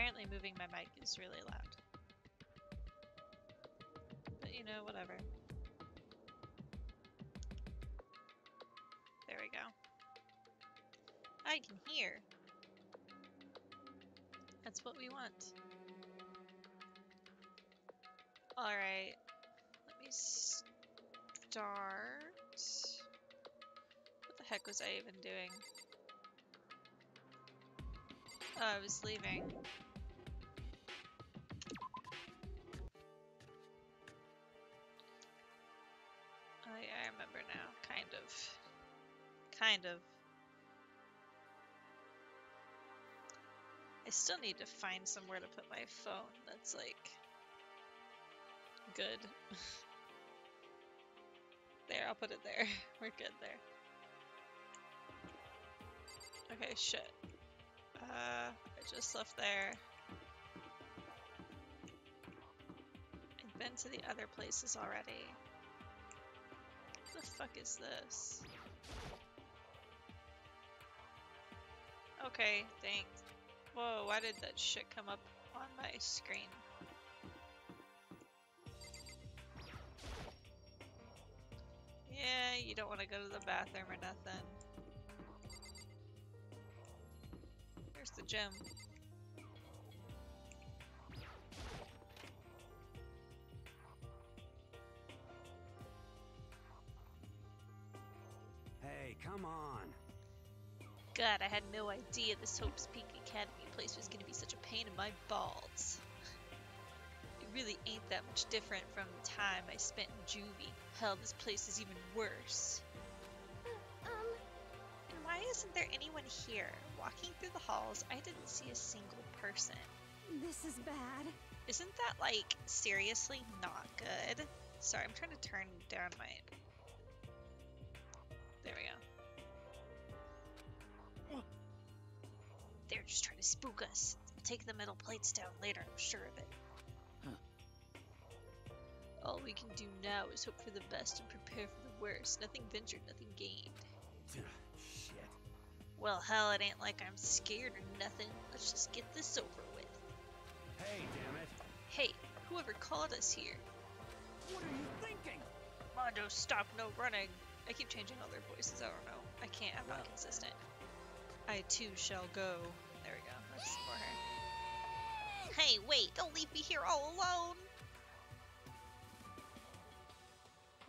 Apparently moving my mic is really loud. But you know, whatever. There we go. I can hear. That's what we want. Alright. Let me start. What the heck was I even doing? Oh, I was leaving. Oh yeah, I remember now. Kind of. Kind of. I still need to find somewhere to put my phone that's like good. There, I'll put it there. We're good there. Okay, shit. I just left there. I've been to the other places already. What the fuck is this? Okay, thanks. Whoa, why did that shit come up on my screen? Yeah, you don't want to go to the bathroom or nothing. Here's the gym. Hey, come on. God, I had no idea this Hope's Peak Academy place was gonna be such a pain in my balls. It really ain't that much different from the time I spent in juvie. Hell, this place is even worse. And why isn't there anyone here? Walking through the halls, I didn't see a single person. This is bad. Isn't that, like, seriously not good? Sorry, I'm trying to turn down my... There we go. They're just trying to spook us. We'll take the metal plates down later, I'm sure of it. Huh. All we can do now is hope for the best and prepare for the worst. Nothing ventured, nothing gained. Shit. Well, hell, it ain't like I'm scared or nothing. Let's just get this over with. Hey, damn it. Hey, whoever called us here. What are you thinking? Mondo, stop, no running. I keep changing all their voices, I don't know. I can't, I'm not consistent. I too shall go. There we go, that's for her. Hey, wait, don't leave me here all alone!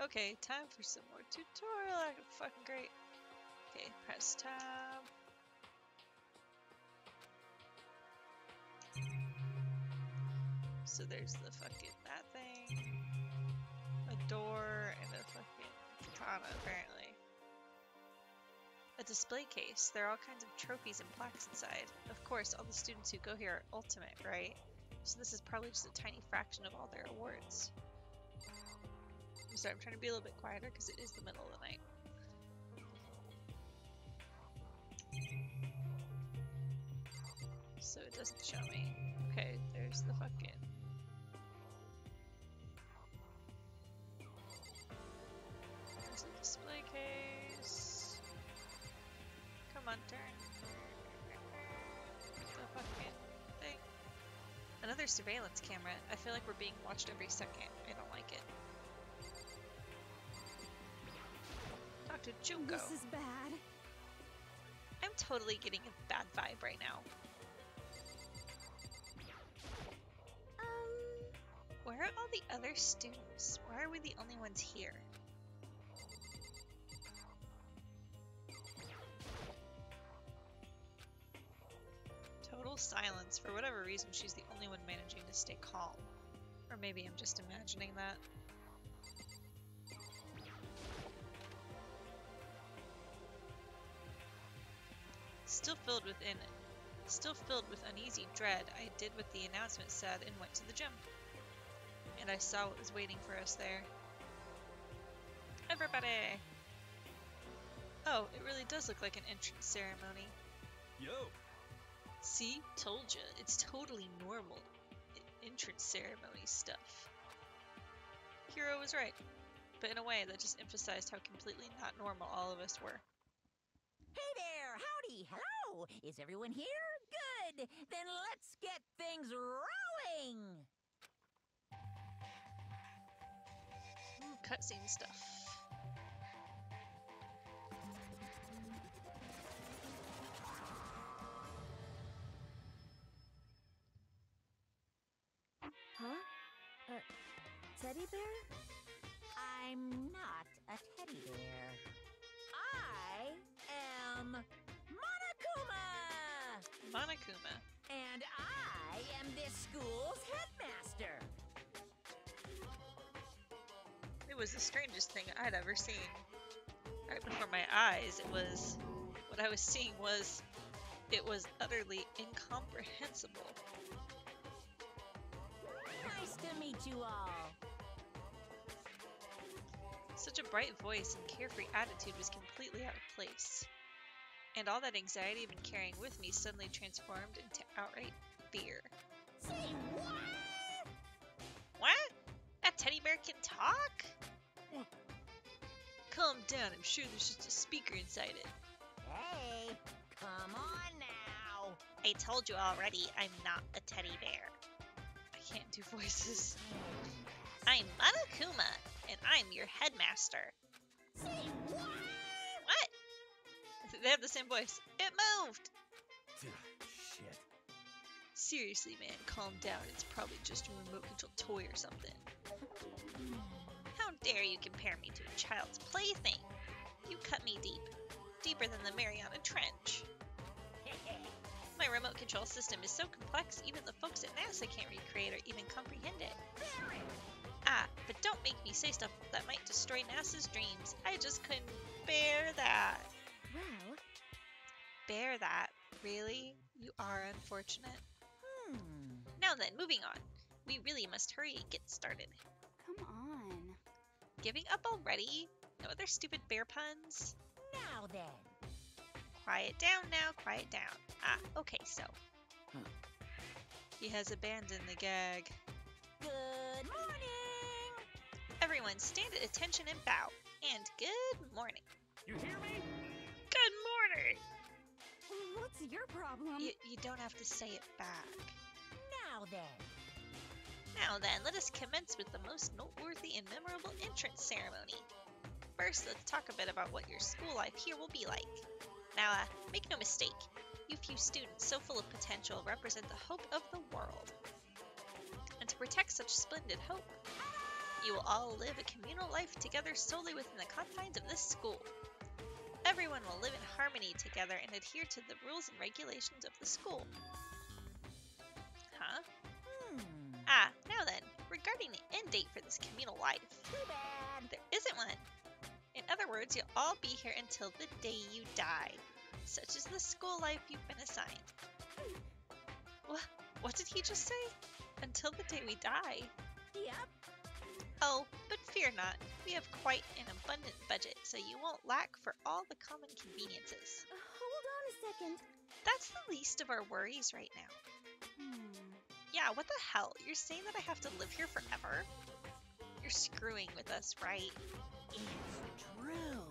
Okay, time for some more tutorial. Fucking great. Okay, press tab. So there's the fucking that thing. A door and a fucking katana, apparently. A display case. There are all kinds of trophies and plaques inside. Of course, all the students who go here are ultimate, right? So this is probably just a tiny fraction of all their awards. I'm sorry, I'm trying to be a little bit quieter because it is the middle of the night. So it doesn't show me. Okay, there's the fucking... There's the display case. Come on, turn. The fucking thing. Another surveillance camera. I feel like we're being watched every second. I don't like it. Dr. Junko. This is bad. I'm totally getting a bad vibe right now. Where are all the other students? Why are we the only ones here? Total silence. For whatever reason, she's the only one managing to stay calm. Or maybe I'm just imagining that. Still filled with uneasy dread, I did what the announcement said and went to the gym. And I saw what was waiting for us there. Everybody! Oh, it really does look like an entrance ceremony. Yo! See? Told ya. It's totally normal. Entrance ceremony stuff. Hiro was right. But in a way that just emphasized how completely not normal all of us were. Hey there! Howdy! Hey, hello! Is everyone here? Good! Then let's get things rolling! Cutscene stuff. Huh? Teddy bear? I'm not a teddy bear. I am Monokuma! Monokuma. And I am this school's headmaster. It was the strangest thing I'd ever seen. Right before my eyes, what I was seeing was, it was utterly incomprehensible. Nice to meet you all. Such a bright voice and carefree attitude was completely out of place. And all that anxiety I'd been carrying with me suddenly transformed into outright fear. Say what? What? That teddy bear can talk? Calm down, I'm sure there's just a speaker inside it. Hey, come on now. I told you already, I'm not a teddy bear. I can't do voices. I'm Monokuma, and I'm your headmaster. Say what? What? They have the same voice. It moved! Shit. Seriously, man, calm down. It's probably just a remote control toy or something. How dare you compare me to a child's plaything? You cut me deep. Deeper than the Mariana Trench. My remote control system is so complex, even the folks at NASA can't recreate or even comprehend it. Ah, but don't make me say stuff that might destroy NASA's dreams. I just couldn't bear that. Well, Bear that? Really? You are unfortunate. Hmm. Now then, moving on. We really must hurry and get started. come on. Giving up already? No other stupid bear puns? Now then. Quiet down now, quiet down. Ah, okay, so. He has abandoned the gag. Good morning. Everyone stand at attention and bow. And good morning. You hear me? Good morning! What's your problem? You don't have to say it back. Now then. Now then, let us commence with the most noteworthy and memorable entrance ceremony. First, let's talk a bit about what your school life here will be like. Now, make no mistake, you few students so full of potential represent the hope of the world. And to protect such splendid hope, you will all live a communal life together solely within the confines of this school. Everyone will live in harmony together and adhere to the rules and regulations of the school. Huh? Ah, now then, regarding the end date for this communal life, Too bad. there isn't one. In other words, you'll all be here until the day you die. Such is the school life you've been assigned. What did he just say? Until the day we die. Yep. Oh, but fear not. We have quite an abundant budget, so you won't lack for all the common conveniences. Hold on a second. That's the least of our worries right now. Yeah, what the hell? You're saying that I have to live here forever? You're screwing with us, right? It's true.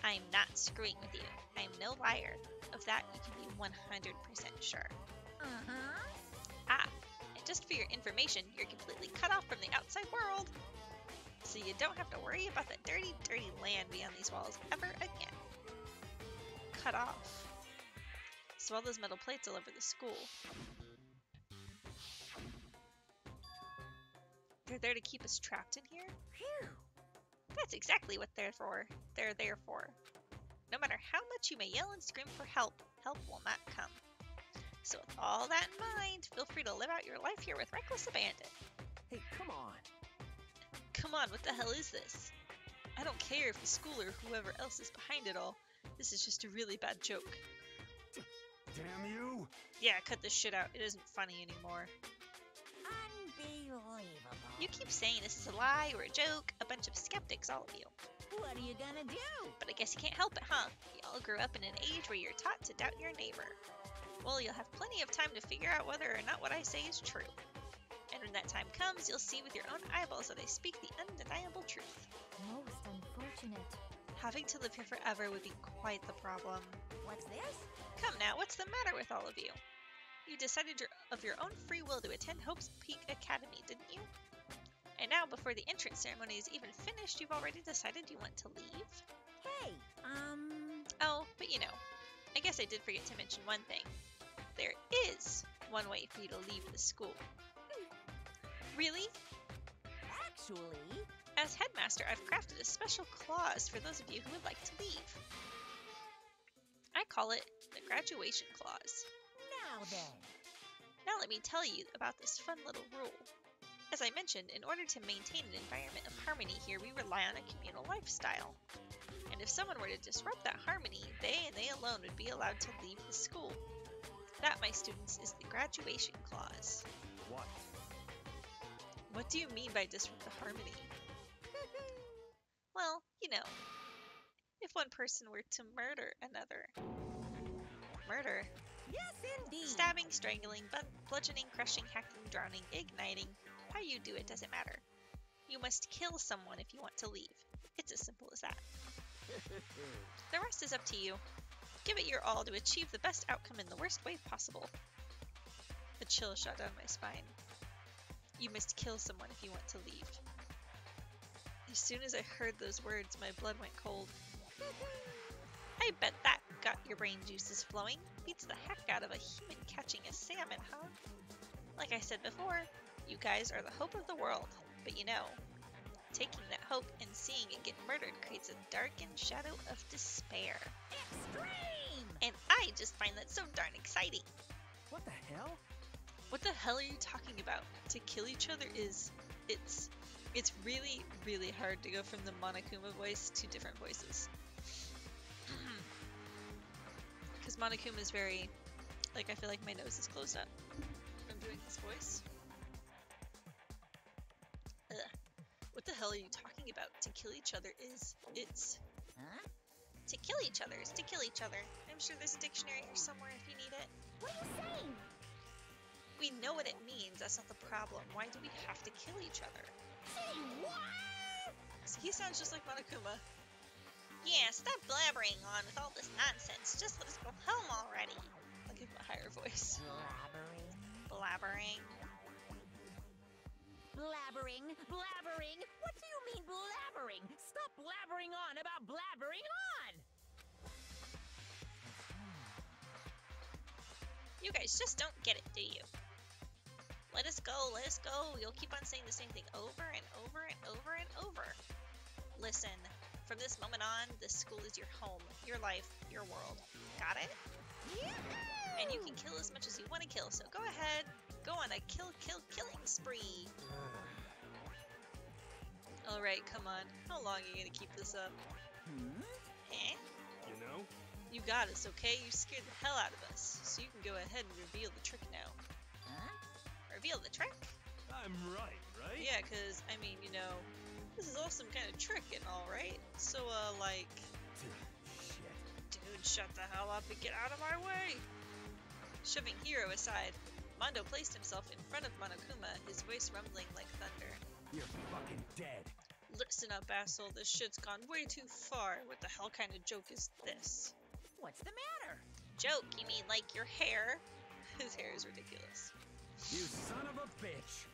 I'm not screwing with you. I'm no liar. Of that, you can be 100% sure. Uh-huh. Ah, and just for your information, you're completely cut off from the outside world. So you don't have to worry about the dirty, dirty land beyond these walls ever again. Cut off. So all those metal plates all over the school. They're there to keep us trapped in here? Phew. That's exactly what they're for. They're there for. No matter how much you may yell and scream for help, help will not come. So with all that in mind, feel free to live out your life here with reckless abandon. Hey, come on. Come on, what the hell is this? I don't care if the school or whoever else is behind it all. This is just a really bad joke. Damn you. Yeah, cut this shit out. It isn't funny anymore. Unbelievable. You keep saying this is a lie or a joke. A bunch of skeptics, all of you. What are you gonna do? But I guess you can't help it, huh? You all grew up in an age where you're taught to doubt your neighbor. Well, you'll have plenty of time to figure out whether or not what I say is true. And when that time comes, you'll see with your own eyeballs that I speak the undeniable truth. Most unfortunate. Having to live here forever would be quite the problem. What's this? Come now, what's the matter with all of you? You decided of your own free will to attend Hope's Peak Academy, didn't you? And now, before the entrance ceremony is even finished, you've already decided you want to leave? Hey, Oh, but you know, I guess I did forget to mention one thing. There is one way for you to leave the school. Really? actually, As headmaster, I've crafted a special clause for those of you who would like to leave. I call it the graduation clause. now then. Now let me tell you about this fun little rule. As I mentioned, in order to maintain an environment of harmony here, we rely on a communal lifestyle. And if someone were to disrupt that harmony, they and they alone would be allowed to leave the school. That, my students, is the graduation clause. What? What do you mean by disrupt the harmony? Well, you know, if one person were to murder another. Murder? Yes, indeed. Stabbing, strangling, bludgeoning, crushing, hacking, drowning, igniting. How you do it doesn't matter. You must kill someone if you want to leave. It's as simple as that. The rest is up to you. Give it your all to achieve the best outcome in the worst way possible. A chill shot down my spine. You must kill someone if you want to leave. As soon as I heard those words, my blood went cold. I bet that got your brain juices flowing. Beats the heck out of a human catching a salmon, huh? Like I said before, you guys are the hope of the world. But you know, taking that hope and seeing it get murdered creates a darkened shadow of despair. Extreme! And I just find that so darn exciting. What the hell? What the hell are you talking about? To kill each other it's really, really hard to go from the Monokuma voice to different voices. Because Monokuma is very, like, I feel like my nose is closed up from doing this voice. Ugh. What the hell are you talking about? To kill each other it's... Huh? To kill each other is to kill each other. I'm sure there's a dictionary here somewhere if you need it. What are you saying? We know what it means, that's not the problem. Why do we have to kill each other? Say what? So he sounds just like Monokuma. Yeah, stop blabbering on with all this nonsense. Just let us go home already. I'll give him a higher voice. Blabbering. Blabbering. Blabbering. Blabbering. What do you mean blabbering? Stop blabbering on about blabbering on! You guys just don't get it, do you? Let us go, let us go. You'll keep on saying the same thing over and over and over and over. Listen, from this moment on, this school is your home, your life, your world. Got it? Yahoo! And you can kill as much as you want to kill, so go ahead. Go on a killing spree. Alright, come on. How long are you gonna keep this up? Eh? You know? You got us, okay? You scared the hell out of us. So you can go ahead and reveal the trick now. Huh? Reveal the trick? I'm right? Yeah, cause, I mean, you know, this is all some kind of trick and all, right? So, like... Shit. Dude, shut the hell up and get out of my way! Shoving Hiro aside, Mondo placed himself in front of Monokuma, his voice rumbling like thunder. You're fucking dead. Listen up, asshole, this shit's gone way too far. What the hell kind of joke is this? What's the matter? Joke? You mean like your hair? His hair is ridiculous. You son of a bitch.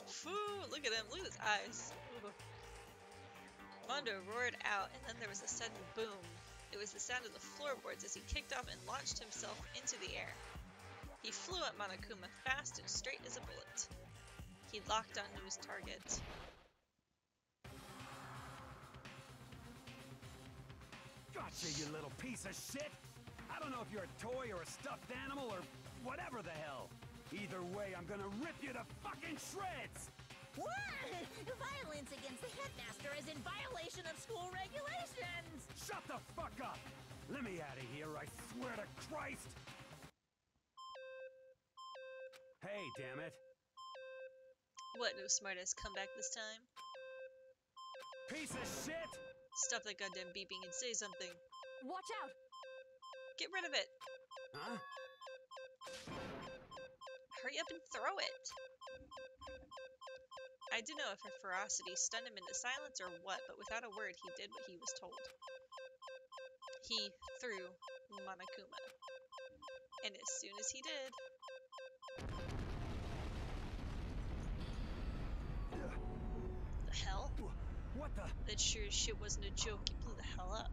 Foo, look at him, look at his eyes. Ooh. Mondo roared out, and then there was a sudden boom. It was the sound of the floorboards as he kicked off and launched himself into the air. He flew at Monokuma fast and straight as a bullet. He locked onto his target. Gotcha, you little piece of shit. I don't know if you're a toy or a stuffed animal or whatever the hell. Either way, I'm gonna rip you to fucking shreds! What? Violence against the headmaster is in violation of school regulations! Shut the fuck up! Let me out of here, I swear to Christ! Hey, damn it. What, no smartass come back this time? Piece of shit! Stop that goddamn beeping and say something. Watch out! Get rid of it. Huh? Hurry up and throw it. I don't know if her ferocity stunned him into silence or what, but without a word he did what he was told. He threw Monokuma. And as soon as he did... The hell? What the? That sure as shit wasn't a joke, he blew the hell up.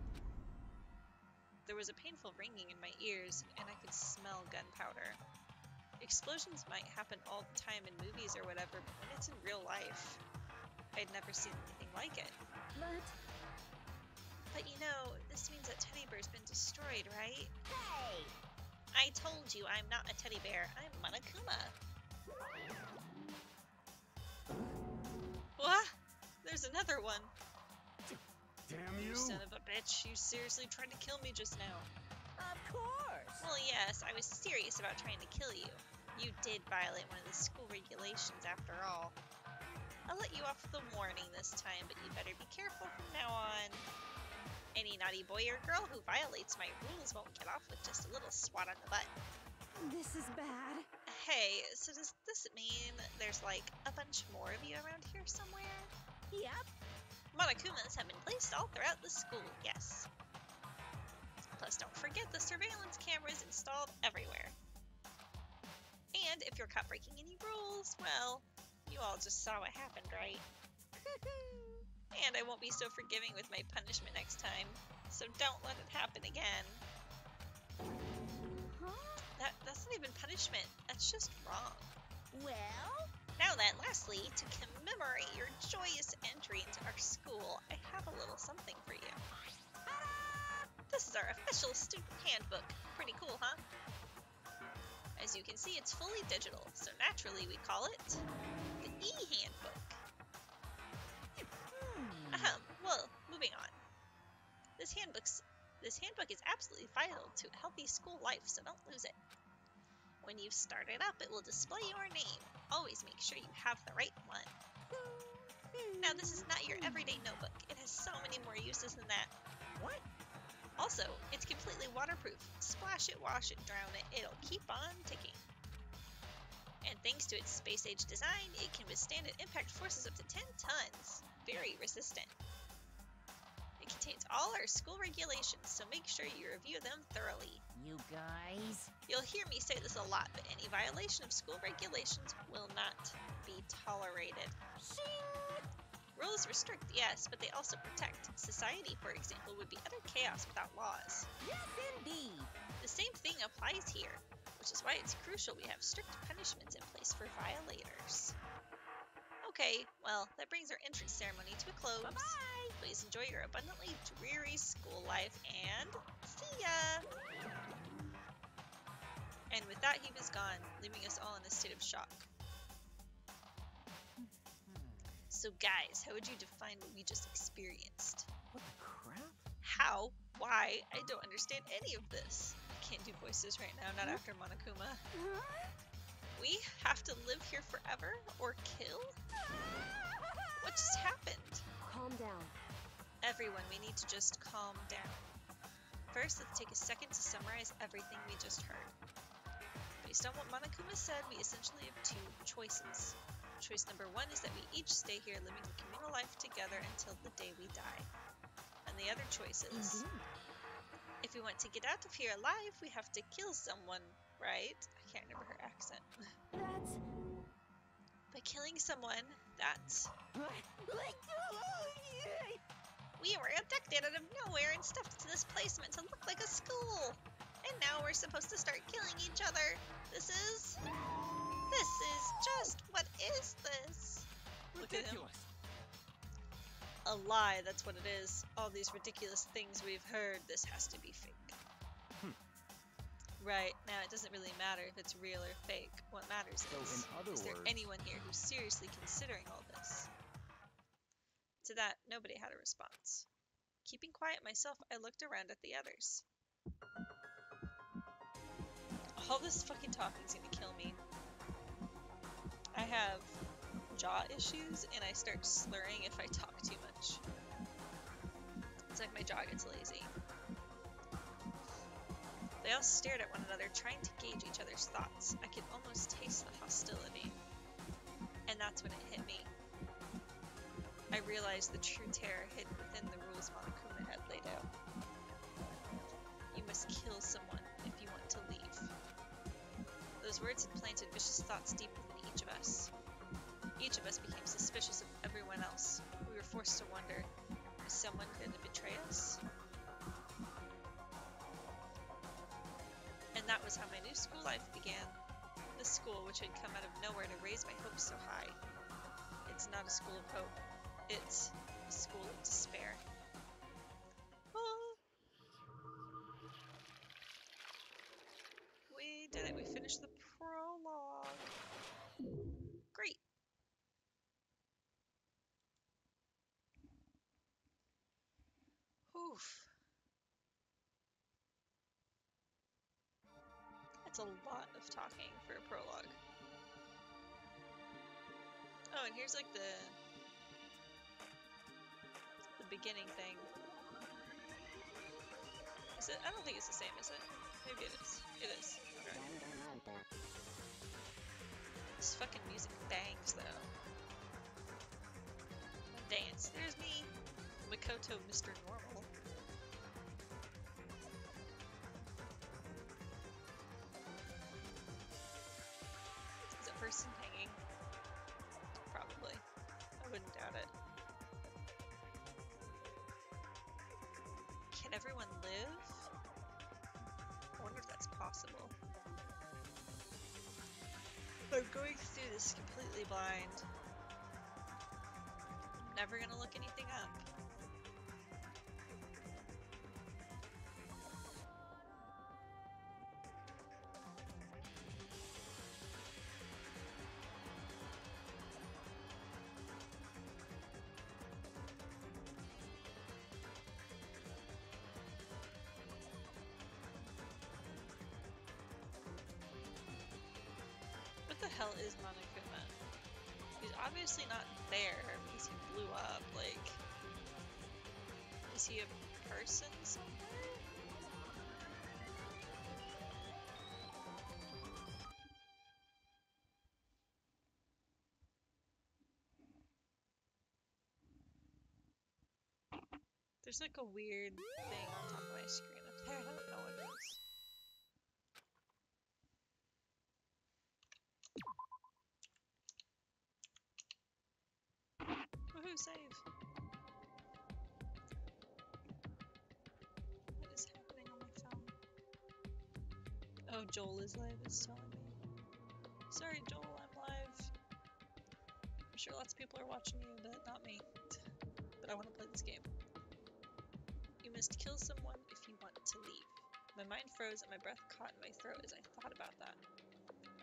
There was a painful ringing in my ears, and I could smell gunpowder. Explosions might happen all the time in movies or whatever, but when it's in real life, I'd never seen anything like it. But you know, this means that Teddy Bear's been destroyed, right? Hey! I told you I'm not a teddy bear, I'm Monokuma. What? There's another one. Damn you! You son of a bitch, you seriously tried to kill me just now. Of course. Well, yes, I was serious about trying to kill you. You did violate one of the school regulations after all. I'll let you off with a warning this time, but you better be careful from now on. Any naughty boy or girl who violates my rules won't get off with just a little swat on the butt. This is bad. Hey, so does this mean there's like a bunch more of you around here somewhere? Yep. Monokumas have been placed all throughout the school, yes. Plus, don't forget the surveillance cameras installed everywhere. And if you're caught breaking any rules, well, you all just saw what happened, right? And I won't be so forgiving with my punishment next time, so don't let it happen again. Huh? That's not even punishment, that's just wrong. Well, Now then, lastly, to commemorate your joyous entry into our school, I have a little something for you. This is our official student handbook. Pretty cool, huh? As you can see, it's fully digital, so naturally we call it the e-handbook. Well, moving on. This handbook is absolutely vital to a healthy school life, so don't lose it. When you've started up, it will display your name. Always make sure you have the right one. Now, this is not your everyday notebook. It has so many more uses than that. what? Also, it's completely waterproof. Splash it, wash it, drown it, it'll keep on ticking. And thanks to its space-age design, it can withstand an impact forces up to 10 tons. Very resistant. It contains all our school regulations, so make sure you review them thoroughly. You guys? You'll hear me say this a lot, but any violation of school regulations will not be tolerated. Shing! Rules restrict, yes, but they also protect. Society, for example, would be utter chaos without laws. Yes, indeed. The same thing applies here, which is why it's crucial we have strict punishments in place for violators. Okay, well, that brings our entrance ceremony to a close. Bye-bye. Please enjoy your abundantly dreary school life, and see ya! And with that, he was gone, leaving us all in a state of shock. So guys, how would you define what we just experienced? What the crap? How? Why? I don't understand any of this. I can't do voices right now, not after Monokuma. We have to live here forever? Or kill? What just happened? Calm down. Everyone, we need to just calm down. First, let's take a second to summarize everything we just heard. Based on what Monokuma said, we essentially have two choices. Choice number one is that we each stay here living the communal life together until the day we die. And the other choice is, if we want to get out of here alive, we have to kill someone, right? I can't remember her accent. That's... By killing someone, that's... We were abducted out of nowhere and stuffed into this place meant to look like a school. And now we're supposed to start killing each other. This is just, what is this? Look at him. Ridiculous. A lie, that's what it is. All these ridiculous things we've heard, this has to be fake. Right, now it doesn't really matter if it's real or fake. What matters So, in other is there words- anyone here who's seriously considering all this? To that, nobody had a response. Keeping quiet myself, I looked around at the others. All this fucking talking's gonna kill me. I have jaw issues and I start slurring if I talk too much. It's like my jaw gets lazy. They all stared at one another, trying to gauge each other's thoughts. I could almost taste the hostility. And that's when it hit me. I realized the true terror hidden within the rules Monokuma had laid out. You must kill someone His words had planted vicious thoughts deep within each of us. Each of us became suspicious of everyone else. We were forced to wonder, is someone going to betray us? And that was how my new school life began. This school, which had come out of nowhere to raise my hopes so high. It's not a school of hope. It's a school of despair. Oh. We did it. We finished the prologue. Great. Oof. That's a lot of talking for a prologue. Oh, and here's like the beginning thing. Is it? I don't think it's the same, is it? Maybe it is. It is. Okay. This fucking music bangs, though. Dance. There's me, Makoto, Mr. Normal. Is that person hanging? Probably. I wouldn't doubt it. Can everyone live? I wonder if that's possible. I'm going through this completely blind. Never gonna look anything up. What the hell is Monokuma? He's obviously not there because he blew up. Like, is he a person somewhere? There's like a weird thing on top of my screen up there. I don't know what it is. Woohoo, save! What is happening on my phone? Oh, Joel is live, it's telling me. Sorry, Joel, I'm live. I'm sure lots of people are watching you, but not me. But I want to play this game. You must kill someone if you want to leave. My mind froze and my breath caught in my throat as I thought about that.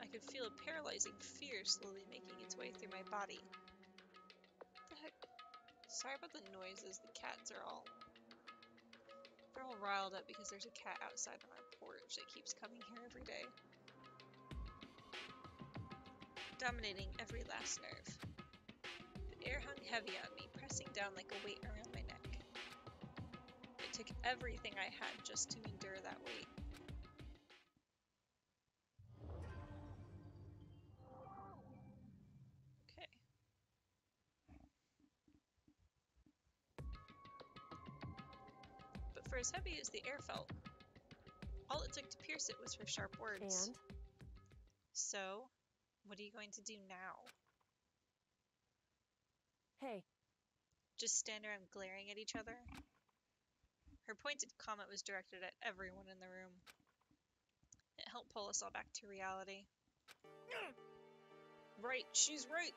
I could feel a paralyzing fear slowly making its way through my body. What the heck? Sorry about the noises. The cats are all... They're all riled up because there's a cat outside on our porch that keeps coming here every day. Dominating every last nerve. The air hung heavy on me, pressing down like a weight around my neck. It took everything I had just to endure that weight. Okay. But for as heavy as the air felt, all it took to pierce it was her sharp words. And? So, what are you going to do now? Hey. Just stand around glaring at each other? Her pointed comment was directed at everyone in the room. It helped pull us all back to reality. Right, she's right.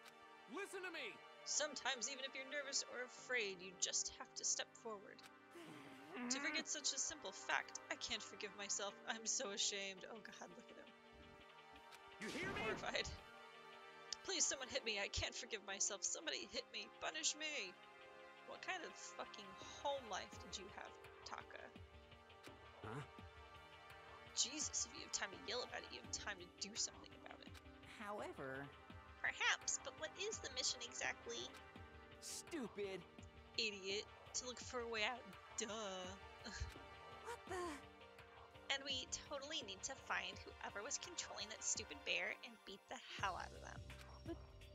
Listen to me! Sometimes even if you're nervous or afraid, you just have to step forward. To forget such a simple fact, I can't forgive myself. I'm so ashamed. Oh god, look at him. You hear me? Horrified. Please, someone hit me. I can't forgive myself. Somebody hit me. Punish me. What kind of fucking home life did you have, Taka? Huh? Jesus, if you have time to yell about it, you have time to do something about it. However... Perhaps, but what is the mission exactly? Stupid! Idiot. To look for a way out. Duh. What the? And we totally need to find whoever was controlling that stupid bear and beat the hell out of them.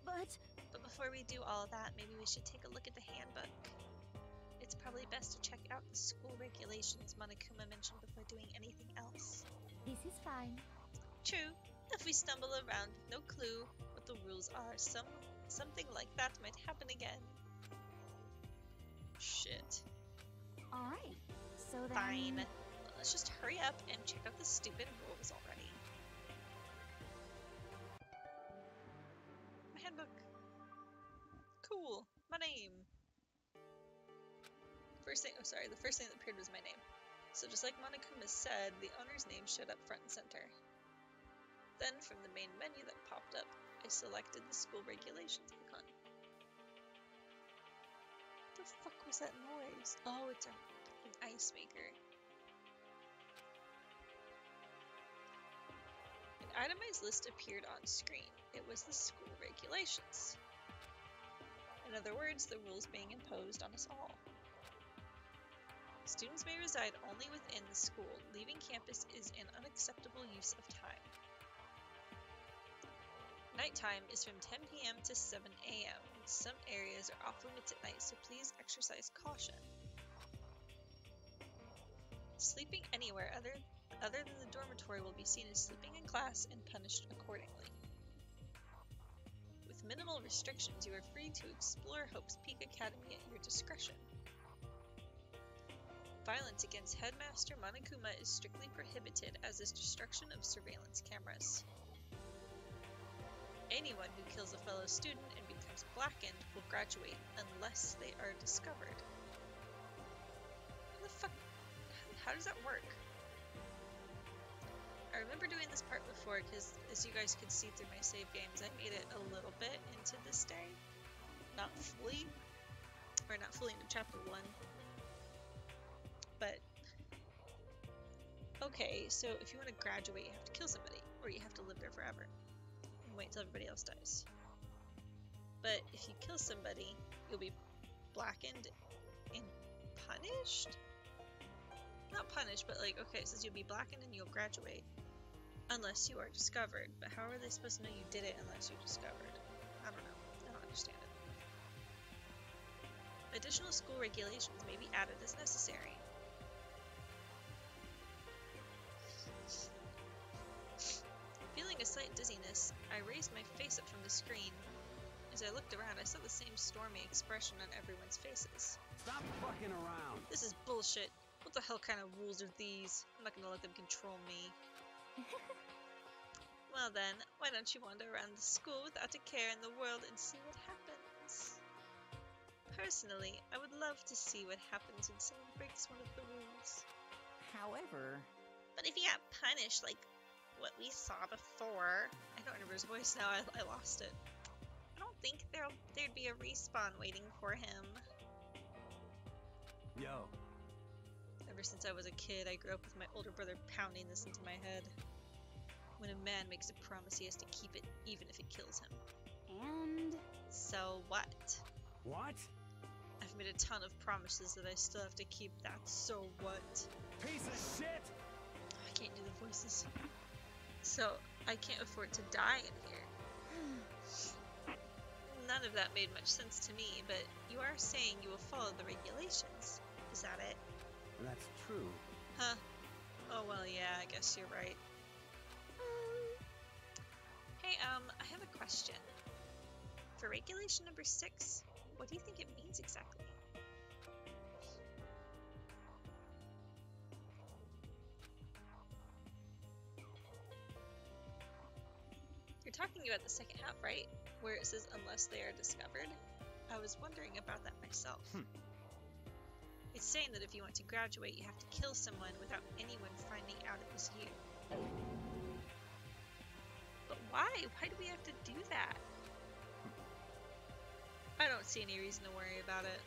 But... But before we do all of that, maybe we should take a look at the handbook. It's probably best to check out the school regulations Monokuma mentioned before doing anything else. This is fine. True. If we stumble around with no clue what the rules are, something like that might happen again. Shit. Alright, so then... Fine. But let's just hurry up and check out the stupid rules already. My handbook. Cool. My name. The first thing that appeared was my name. So just like Monokuma said, the owner's name showed up front and center. Then, from the main menu that popped up, I selected the school regulations icon. What the fuck was that noise? Oh, it's an ice maker. An itemized list appeared on screen. It was the school regulations. In other words, the rules being imposed on us all. Students may reside only within the school. Leaving campus is an unacceptable use of time. Nighttime is from 10 p.m. to 7 a.m. Some areas are off limits at night, so please exercise caution. Sleeping anywhere other than the dormitory will be seen as sleeping in class and punished accordingly. With minimal restrictions, you are free to explore Hope's Peak Academy at your discretion. Violence against Headmaster Monokuma is strictly prohibited, as is destruction of surveillance cameras. Anyone who kills a fellow student and becomes blackened will graduate unless they are discovered. What the fuck? How does that work? I remember doing this part before because, as you guys could see through my save games, I made it a little bit into this day. Not fully. Or not fully into chapter 1. But, okay, so if you want to graduate, you have to kill somebody, or you have to live there forever, and wait till everybody else dies. But if you kill somebody, you'll be blackened and punished? Not punished, but like, okay, it says you'll be blackened and you'll graduate, unless you are discovered. But how are they supposed to know you did it unless you're discovered? I don't know. I don't understand it. Additional school regulations may be added as necessary. Feeling a slight dizziness, I raised my face up from the screen. As I looked around, I saw the same stormy expression on everyone's faces. Stop fucking around! This is bullshit. What the hell kind of rules are these? I'm not gonna let them control me. Well then, why don't you wander around the school without a care in the world and see what happens? Personally, I would love to see what happens when someone breaks one of the rules. However... But if he got punished like what we saw before... I don't remember his voice now, I lost it. I don't think there'd be a respawn waiting for him. Yo. Ever since I was a kid, I grew up with my older brother pounding this into my head. When a man makes a promise, he has to keep it, even if it kills him. And... So what? What? I've made a ton of promises that I still have to keep. That. So what? Piece of shit! I can't do the voices. So, I can't afford to die in here. None of that made much sense to me, but you are saying you will follow the regulations. Is that it? That's true. Huh. Oh, well, yeah, I guess you're right. Hey, I have a question. For regulation number 6, what do you think it means exactly? You're talking about the second half, right? Where it says unless they are discovered? I was wondering about that myself. It's saying that if you want to graduate, you have to kill someone without anyone finding out it was you. But why? Why do we have to do that? I don't see any reason to worry about it.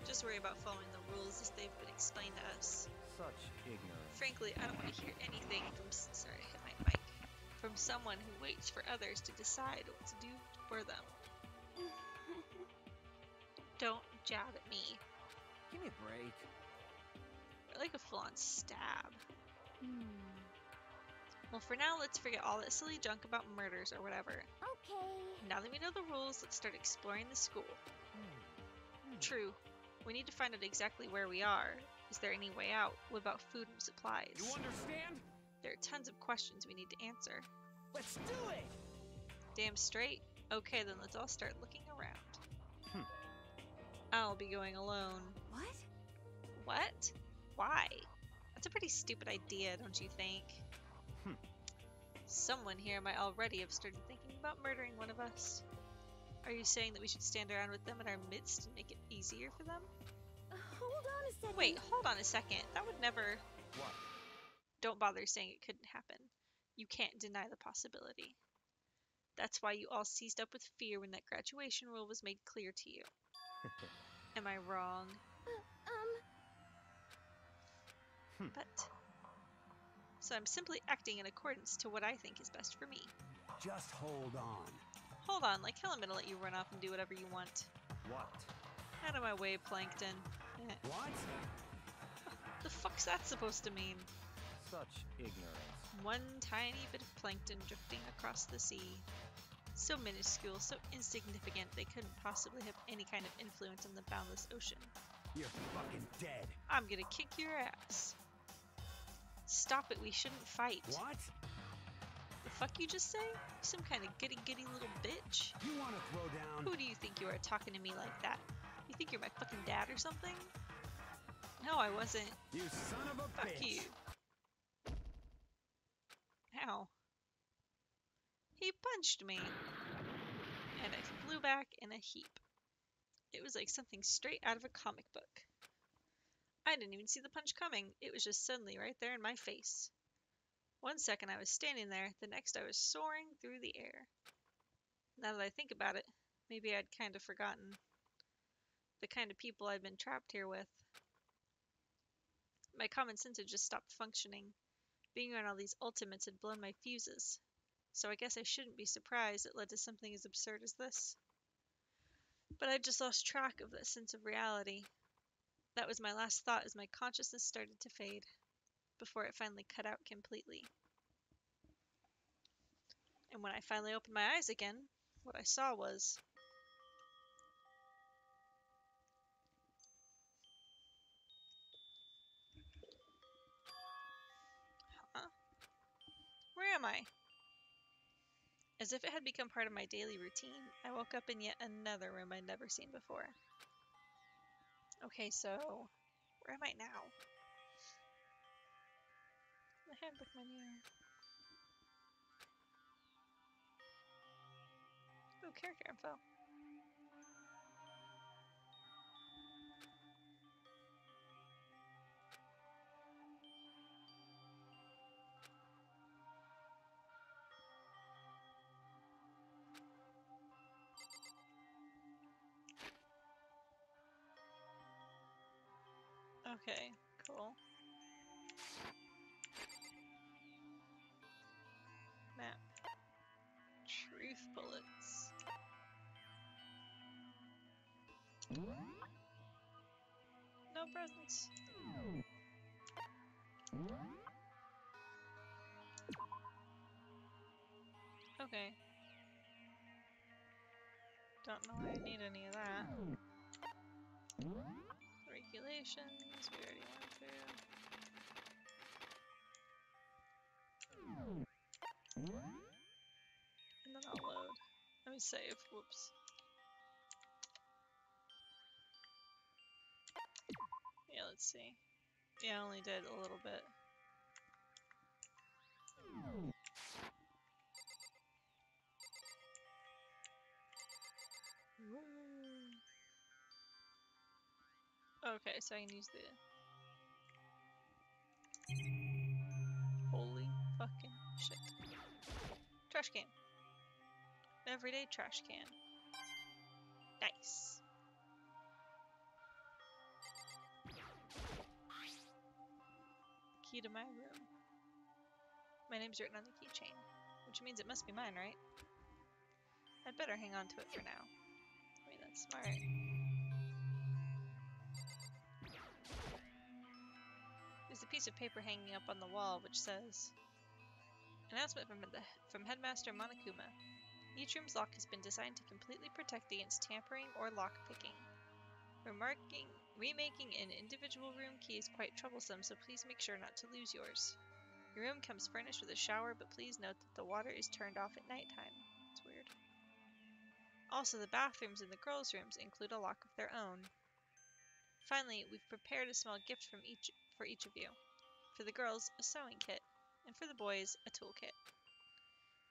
Just worry about following the rules as they've been explained to us. Such ignorance. Frankly, I don't want to hear anything from... Sorry, I hit my mic. From someone who waits for others to decide what to do for them. Don't jab at me. Give me a break. You're like a full-on stab. Well, for now, let's forget all that silly junk about murders or whatever. Okay. Now that we know the rules, let's start exploring the school. True. We need to find out exactly where we are. Is there any way out? What about food and supplies? You understand? There are tons of questions we need to answer. Let's do it! Damn straight. Okay, then let's all start looking around. Hmm. I'll be going alone. What? What? Why? That's a pretty stupid idea, don't you think? Hmm. Someone here might already have started thinking about murdering one of us. Are you saying that we should stand around with them in our midst and make it easier for them? Hold on a second. Wait, hold on a second. That would never... What? Don't bother saying it couldn't happen. You can't deny the possibility. That's why you all seized up with fear when that graduation rule was made clear to you. Am I wrong? But... So I'm simply acting in accordance to what I think is best for me. Just hold on. Hold on, like hell I'm gonna let you run off and do whatever you want. What? Out of my way, Plankton. Eh. What? The fuck's that supposed to mean? Such ignorance. One tiny bit of plankton drifting across the sea. So minuscule, so insignificant, they couldn't possibly have any kind of influence on the boundless ocean. You're fucking dead. I'm gonna kick your ass. Stop it, we shouldn't fight. What? The fuck you just say? Some kind of goody-goody little bitch? You want to throw down? Who do you think you are talking to me like that? You think you're my fucking dad or something? No, I wasn't. You son of a Fuck bitch. you. Ow. He punched me. And I flew back in a heap. It was like something straight out of a comic book. I didn't even see the punch coming. It was just suddenly right there in my face. One second I was standing there, the next I was soaring through the air. Now that I think about it, maybe I'd kind of forgotten the kind of people I'd been trapped here with. My common sense had just stopped functioning. Being around all these ultimates had blown my fuses. So I guess I shouldn't be surprised it led to something as absurd as this. But I just lost track of that sense of reality. That was my last thought as my consciousness started to fade, before it finally cut out completely. And when I finally opened my eyes again, what I saw was... Huh? Where am I? As if it had become part of my daily routine, I woke up in yet another room I'd never seen before. Okay, so... where am I now? The handbook menu. Oh, character info. Okay, cool. Map. Truth bullets. No presents. Okay. Don't know why I need any of that. Regulations, we already went through. And then I'll load. Let me save. Whoops. Yeah, let's see. Yeah, I only did a little bit. Okay, so I can use the... Holy fucking shit. Trash can. Everyday trash can. Nice. Key to my room. My name's written on the keychain, which means it must be mine, right? I'd better hang on to it for now. I mean, that's smart. There's a piece of paper hanging up on the wall which says, announcement from Headmaster Monokuma. Each room's lock has been designed to completely protect against tampering or lockpicking. Remaking an individual room key is quite troublesome, so please make sure not to lose yours. Your room comes furnished with a shower, but please note that the water is turned off at nighttime. It's weird. Also, the bathrooms in the girls' rooms include a lock of their own. Finally, we've prepared a small gift for each of you. For the girls, a sewing kit, and for the boys, a toolkit.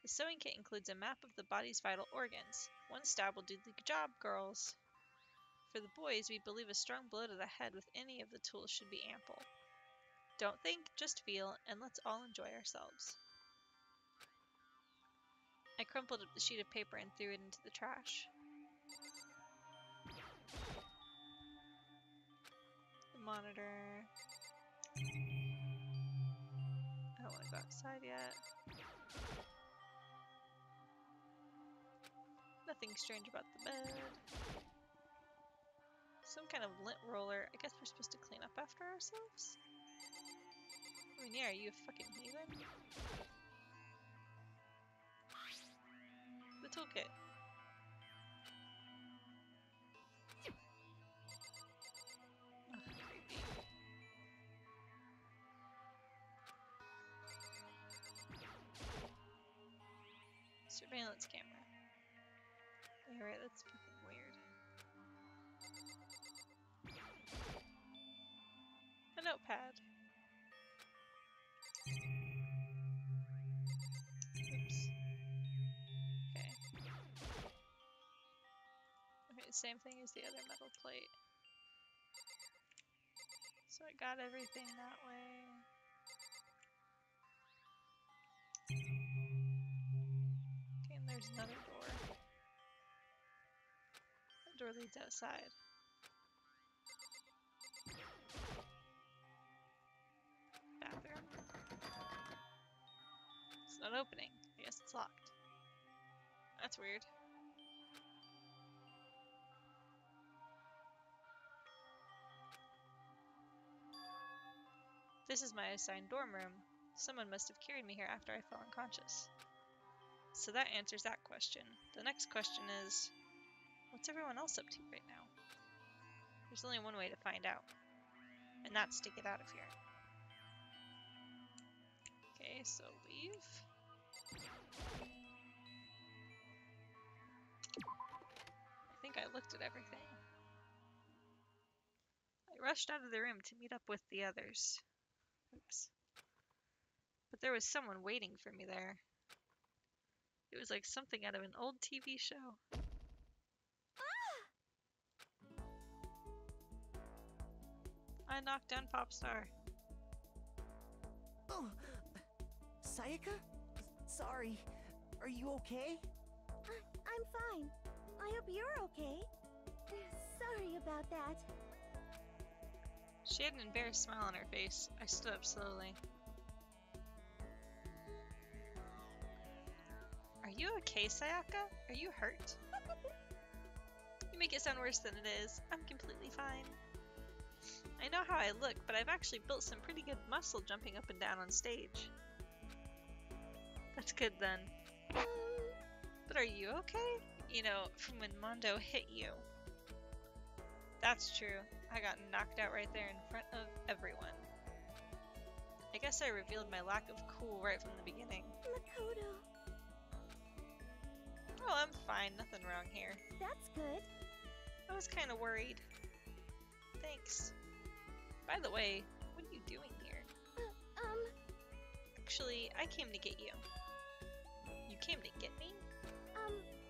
The sewing kit includes a map of the body's vital organs. One stab will do the job, girls. For the boys, we believe a strong blow to the head with any of the tools should be ample. Don't think, just feel, and let's all enjoy ourselves. I crumpled up the sheet of paper and threw it into the trash. The monitor. I don't want to go outside yet. Nothing strange about the bed. Some kind of lint roller. I guess we're supposed to clean up after ourselves? I mean, yeah, are you a fucking heathen? The toolkit. Ugh, creepy. Surveillance camera. You're right, that's fucking weird. A notepad. Oops. Okay. Okay, same thing as the other metal plate. So I got everything that way. Okay, and there's another door. That door leads outside. Bathroom. It's not opening. I guess it's locked. That's weird. This is my assigned dorm room. Someone must have carried me here after I fell unconscious. So that answers that question. The next question is, what's everyone else up to right now? There's only one way to find out, and that's to get out of here. Okay, so leave. I think I looked at everything. I rushed out of the room to meet up with the others. Oops. But there was someone waiting for me there. It was like something out of an old TV show. I knocked down Popstar. Oh, Sayaka? Sorry. Are you okay? I'm fine. I hope you're okay. Sorry about that. She had an embarrassed smile on her face. I stood up slowly. Are you okay, Sayaka? Are you hurt? You make it sound worse than it is. I'm completely fine. I know how I look, but I've actually built some pretty good muscle jumping up and down on stage. That's good then. But are you okay? You know, from when Mondo hit you. That's true. I got knocked out right there in front of everyone. I guess I revealed my lack of cool right from the beginning. Makoto. Oh, I'm fine. Nothing wrong here. That's good. I was kind of worried. Thanks. By the way, what are you doing here? Actually, I came to get you. You came to get me?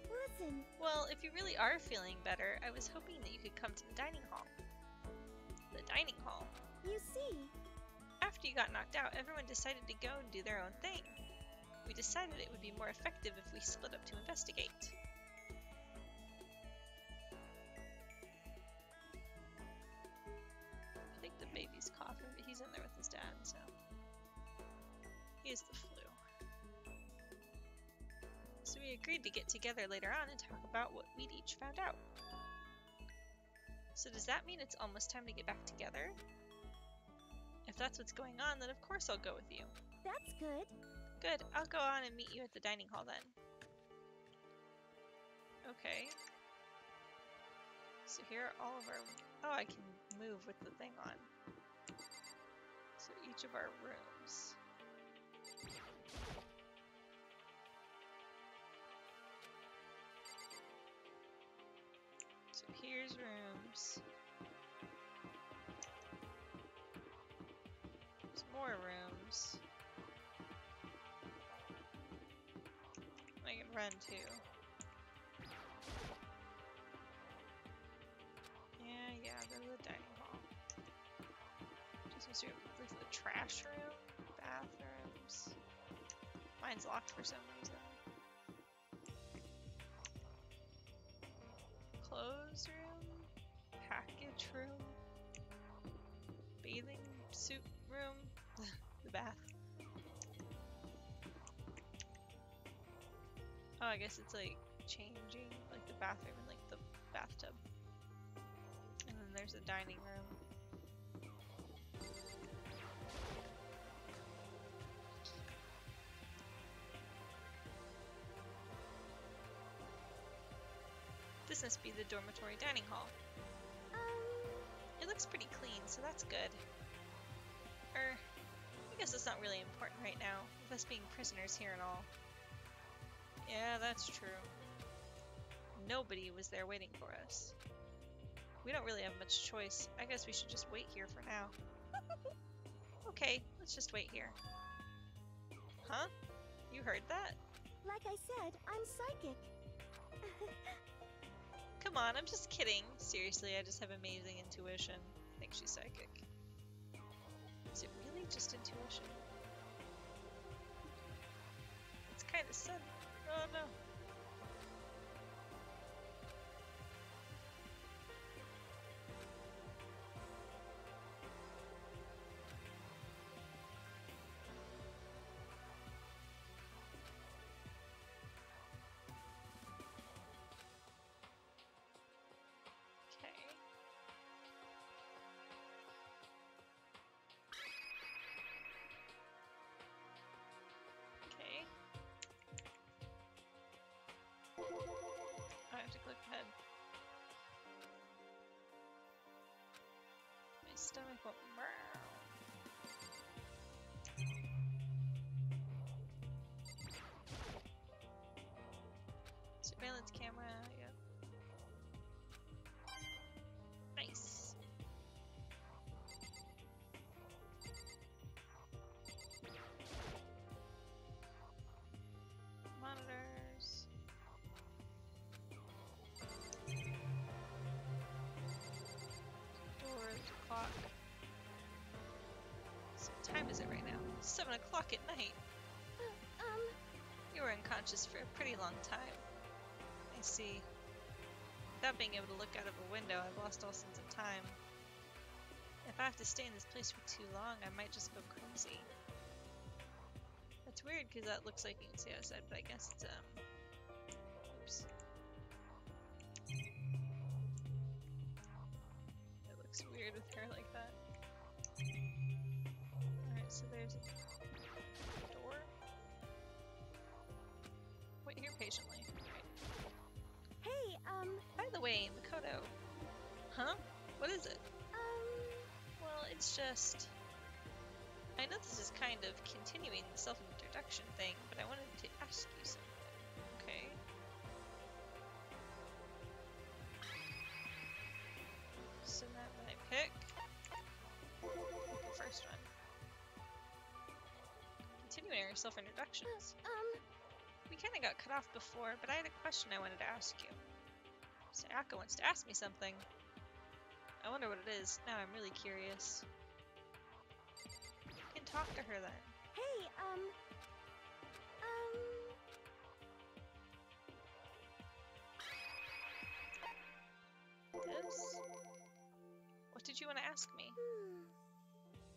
Listen. Well, if you really are feeling better, I was hoping that you could come to the dining hall. The dining hall? You see. After you got knocked out, everyone decided to go and do their own thing. We decided it would be more effective if we split up to investigate. I think the baby's coughing, but he's in there with his dad, so... He has the flu. So we agreed to get together later on and talk about what we'd each found out. So does that mean it's almost time to get back together? If that's what's going on, then of course I'll go with you. That's good. Good, I'll go on and meet you at the dining hall then. Okay. So here are all of our... Oh, I can move with the thing on. So each of our rooms. So here's rooms. There's more rooms. I can run too. Yeah, there's a dining hall. Just was looking for the trash room, bathrooms. Mine's locked for some reason. Clothes room, package room, bathing suit room, the bath. Oh, I guess it's like changing, like the bathroom and like the bathtub. And then there's a dining room. This must be the dormitory dining hall. It looks pretty clean, so that's good. I guess it's not really important right now, with us being prisoners here and all. Yeah, that's true. Nobody was there waiting for us. We don't really have much choice. I guess we should just wait here for now. Okay, let's just wait here. Huh? You heard that? Like I said, I'm psychic. Come on, I'm just kidding. Seriously, I just have amazing intuition. I think she's psychic. Is it really just intuition? It's kind of sudden. Oh no. I have to click ahead. My stomach went meow. Surveillance camera, yep. Nice. Monitors. Doors, clock. So what time is it right now? 7 o'clock at night. You were unconscious for a pretty long time. I see. Without being able to look out of a window, I've lost all sense of time. If I have to stay in this place for too long, I might just go crazy. That's weird because that looks like you can see outside, but I guess it's oops. It looks weird with hair like that. Alright, so there's a door. Wait here patiently. Right. Hey, By the way, Makoto. Huh? What is it? Well, it's just... I know this is kind of continuing the self-introduction thing, but I wanted to ask you something. Okay. So that when I pick the first one. Continuing our self-introductions. We kinda got cut off before, but I had a question I wanted to ask you. Sayaka wants to ask me something. I wonder what it is. Now I'm really curious. You can talk to her then. hey, This? What did you want to ask me?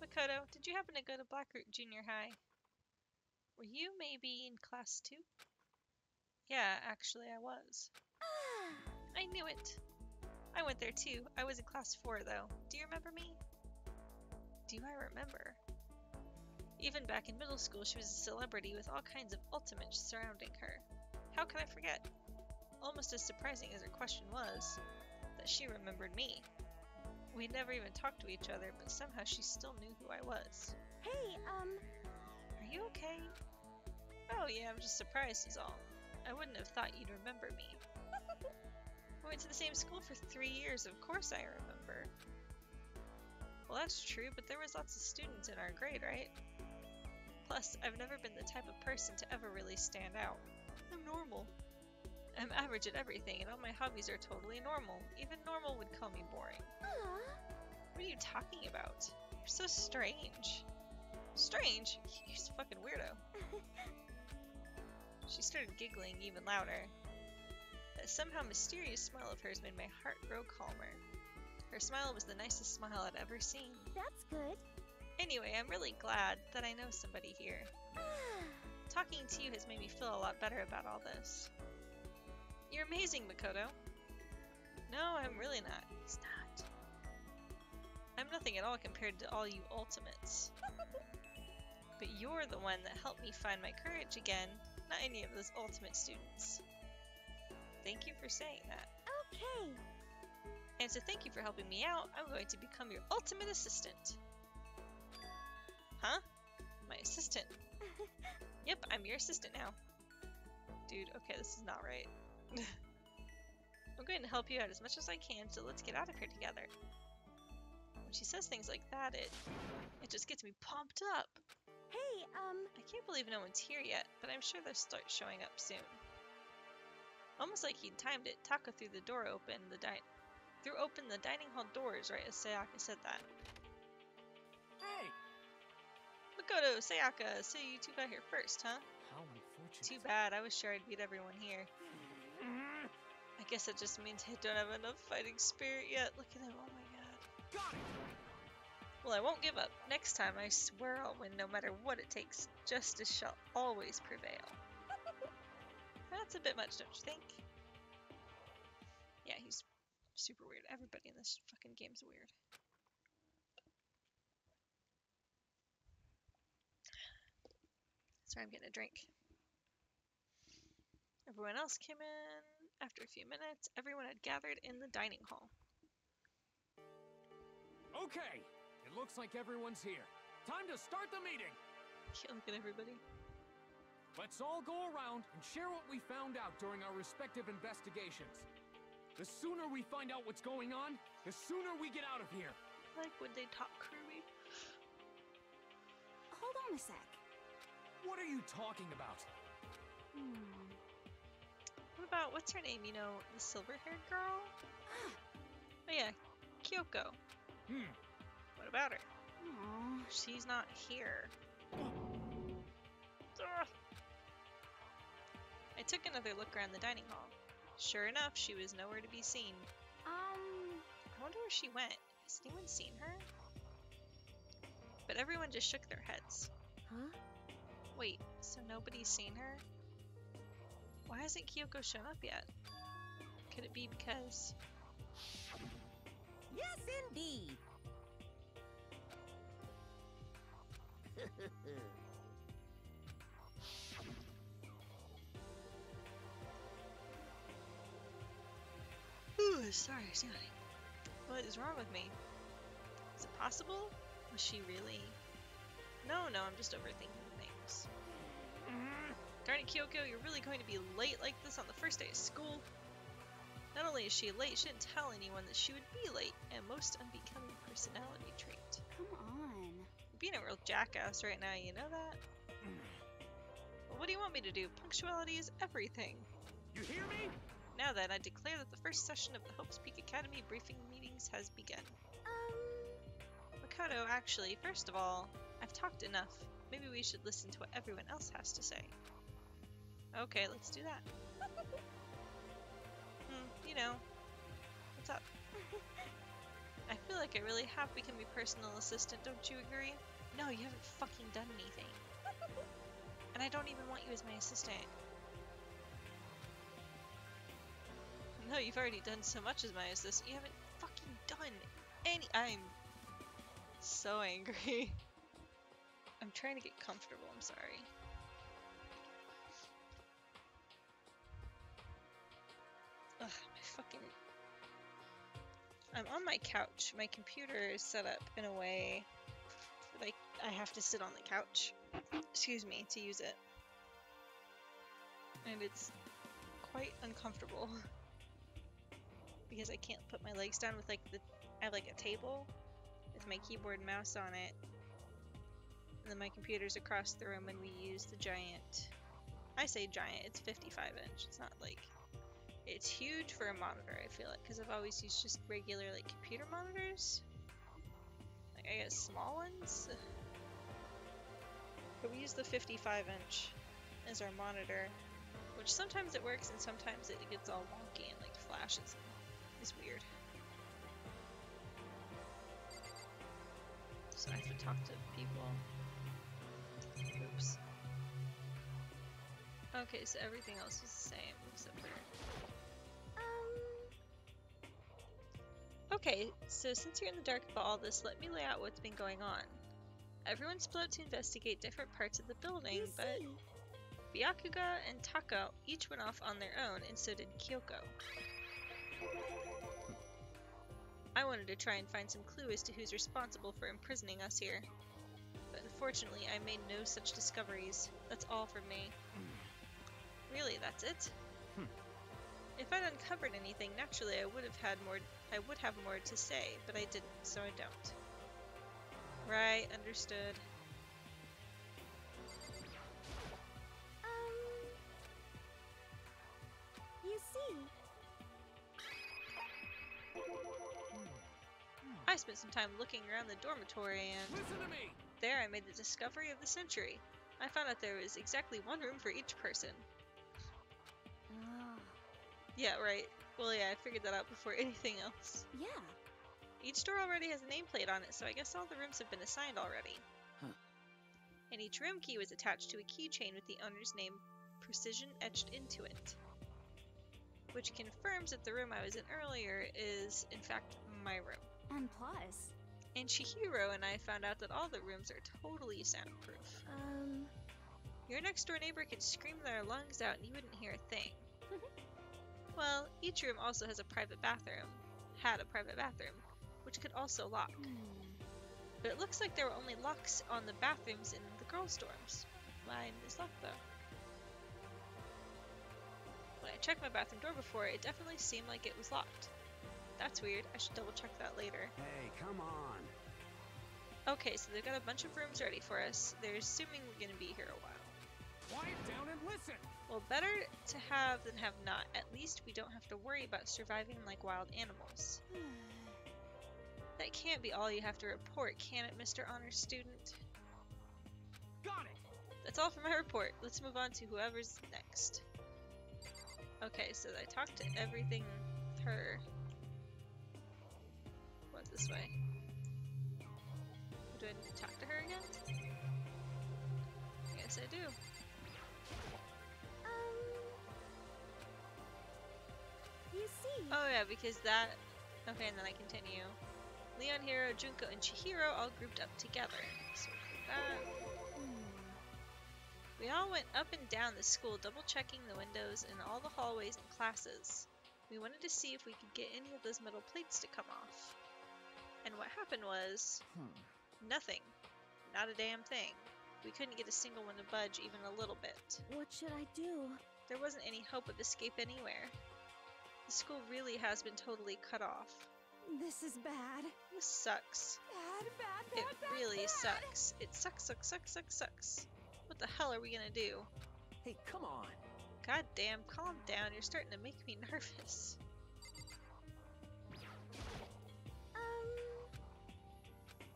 Makoto, did you happen to go to Blackroot Junior High? Were you maybe in class 2? Yeah, actually I was. I knew it. I went there too. I was in class 4 though. Do you remember me? Do I remember? Even back in middle school, she was a celebrity with all kinds of ultimates surrounding her. How can I forget? Almost as surprising as her question was, that she remembered me. We never even talked to each other, but somehow she still knew who I was. hey, Are you okay? Oh yeah, I'm just surprised is all. I wouldn't have thought you'd remember me. We went to the same school for 3 years, of course I remember. Well, that's true, but there was lots of students in our grade, right? Plus, I've never been the type of person to ever really stand out. I'm normal. I'm average at everything, and all my hobbies are totally normal. Even normal would call me boring. Aww. What are you talking about? You're so strange. Strange? You're a fucking weirdo. She started giggling even louder. That somehow mysterious smile of hers made my heart grow calmer. Her smile was the nicest smile I'd ever seen. That's good. Anyway, I'm really glad that I know somebody here. Talking to you has made me feel a lot better about all this. You're amazing, Makoto. No, I'm really not. He's not. I'm nothing at all compared to all you ultimates. But you're the one that helped me find my courage again, not any of those ultimate students. Thank you for saying that. Okay. And to thank you for helping me out, I'm going to become your ultimate assistant. Huh? My assistant? Yep, I'm your assistant now. Dude, okay, this is not right. I'm going to help you out as much as I can, so let's get out of here together. When she says things like that, it just gets me pumped up. Hey, I can't believe no one's here yet, but I'm sure they'll start showing up soon. Almost like he'd timed it, Taka threw the door open, threw open the dining hall doors right as Sayaka said that. Hey! Makoto, Sayaka, so you two got here first, huh? How unfortunate. Too bad, I was sure I'd beat everyone here. I guess that just means I don't have enough fighting spirit yet. Look at him, oh my god. Got it! Well, I won't give up. Next time, I swear I'll win no matter what it takes. Justice shall always prevail. That's a bit much, don't you think? Yeah, he's super weird. Everybody in this fucking game's weird. Sorry, I'm getting a drink. Everyone else came in. After a few minutes, everyone had gathered in the dining hall. Okay, it looks like everyone's here. Time to start the meeting. Yeah, look at everybody. Let's all go around and share what we found out during our respective investigations. The sooner we find out what's going on, the sooner we get out of here. Like when they talk Kirby. hold on a sec. What are you talking about? What about, what's her name, you know, the silver-haired girl? Oh yeah, Kyoko. What about her? Aw. She's not here. Ugh. I took another look around the dining hall. Sure enough, she was nowhere to be seen. I wonder where she went. Has anyone seen her? But everyone just shook their heads. Huh? Wait, so nobody's seen her? Why hasn't Kyoko shown up yet? Could it be because... Yes, indeed. Ooh, sorry, Johnny. What is wrong with me? Is it possible? Was she really... No, I'm just overthinking things. Darn it, Kyoko, you're really going to be late like this on the first day of school? Not only is she late, she didn't tell anyone that she would be late, a most unbecoming personality trait. Come on. You're being a real jackass right now, you know that? Well, what do you want me to do? Punctuality is everything. You hear me? Now then, I declare that the first session of the Hopes Peak Academy briefing meetings has begun. Makoto, actually, first of all, I've talked enough. Maybe we should listen to what everyone else has to say. Okay, let's do that. You know, what's up? I feel like I really have become your personal assistant, don't you agree? No, you haven't fucking done anything. And I don't even want you as my assistant. No, you've already done so much as my assistant. You haven't fucking done any... I'm so angry. I'm trying to get comfortable, I'm sorry. Ugh, my fucking... I'm on my couch. My computer is set up in a way that I have to sit on the couch, excuse me, to use it. And it's quite uncomfortable. because I can't put my legs down with like I have like a table with my keyboard and mouse on it. And then my computer's across the room and we use the giant, I say giant, it's 55 inch. It's not like, it's huge for a monitor, I feel like, because I've always used just regular like computer monitors. Like I guess small ones. But we use the 55 inch as our monitor, which sometimes it works and sometimes it gets all wonky and like flashes and is weird. So I have to talk to people. Oops. Okay, so everything else is the same except for... Okay, so since you're in the dark about all this, let me lay out what's been going on. Everyone split up to investigate different parts of the building, but Byakuga and Taka each went off on their own, and so did Kyoko. I wanted to try and find some clue as to who's responsible for imprisoning us here. But unfortunately, I made no such discoveries. That's all from me. Really, that's it? If I'd uncovered anything, naturally I would have more to say, but I didn't, so I don't. Right, understood. You see, I spent some time looking around the dormitory and... Listen to me! There I made the discovery of the century. I found out there was exactly one room for each person. Yeah, right. Well, yeah, I figured that out before anything else. yeah. Each door already has a nameplate on it, so I guess all the rooms have been assigned already. Huh. And each room key was attached to a keychain with the owner's name precision etched into it. Which confirms that the room I was in earlier is, in fact, my room. And plus, And Chihiro and I found out that all the rooms are totally soundproof. Your next door neighbor could scream their lungs out and you wouldn't hear a thing. Well, each room also has a private bathroom. Had a private bathroom, which could also lock. But it looks like there were only locks on the bathrooms in the girls' dorms. Mine is locked though. When I checked my bathroom door before, it definitely seemed like it was locked. That's weird. I should double check that later. Hey, come on. Okay, so they've got a bunch of rooms ready for us. They're assuming we're gonna be here a while. Quiet down and listen! Well, better to have than have not. At least we don't have to worry about surviving like wild animals. That can't be all you have to report, can it, Mr. Honor Student? Got it! That's all for my report. Let's move on to whoever's next. Okay, so I talked to everything with her. What's this way? Do I need to talk to her again? I guess I do. you see, Oh yeah, because that... Okay, and then I continue. Leon, Hiro, Junko, and Chihiro all grouped up together. So that... We all went up and down the school, double-checking the windows in all the hallways and classes. We wanted to see if we could get any of those metal plates to come off. And what happened was... Nothing. Not a damn thing. We couldn't get a single one to budge even a little bit. what should I do? There wasn't any hope of escape anywhere. The school really has been totally cut off. This is bad. This sucks. Bad, It really sucks. It sucks. What the hell are we gonna do? Hey, come on. God damn, calm down. You're starting to make me nervous.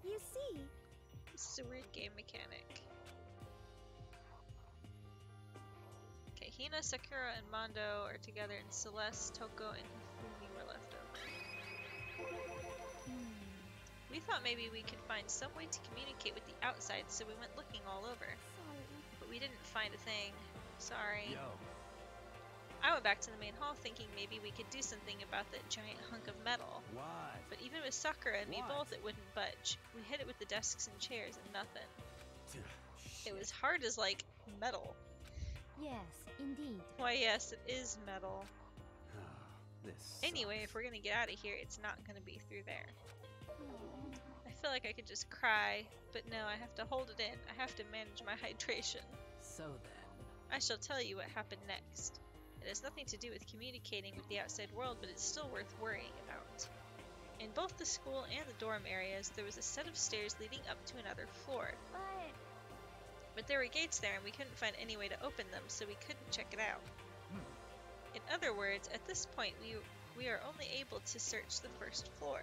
You see, This is a weird game mechanic. Okay, Hina, Sakura, and Mondo are together, and Celeste, Toko, and Hifumi were left over. We thought maybe we could find some way to communicate with the outside, so we went looking all over. sorry. But we didn't find a thing. Sorry. Yo, I went back to the main hall thinking maybe we could do something about that giant hunk of metal. what? But even with Sakura and me What? both, it wouldn't budge. We hit it with the desks and chairs and nothing. It Shit. was hard as like metal. Yes, indeed. Why yes, it is metal. This Anyway, sucks. if we're gonna get out of here, it's not gonna be through there. I feel like I could just cry, but no, I have to hold it in. I have to manage my hydration. So then, I shall tell you what happened next. It has nothing to do with communicating with the outside world, but it's still worth worrying about. In both the school and the dorm areas, there was a set of stairs leading up to another floor. But there were gates there and we couldn't find any way to open them, so we couldn't check it out. In other words, at this point, we are only able to search the first floor.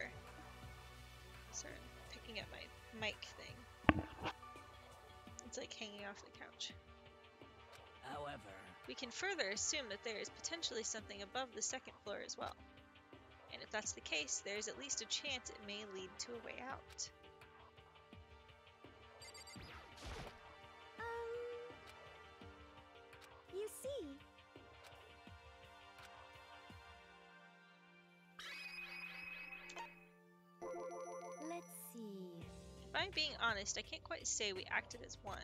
Sorry, I'm picking up my mic thing. It's like hanging off the couch. However, We can further assume that there is potentially something above the second floor as well. And if that's the case, there is at least a chance it may lead to a way out. You see, let's see. If I'm being honest, I can't quite say we acted as one.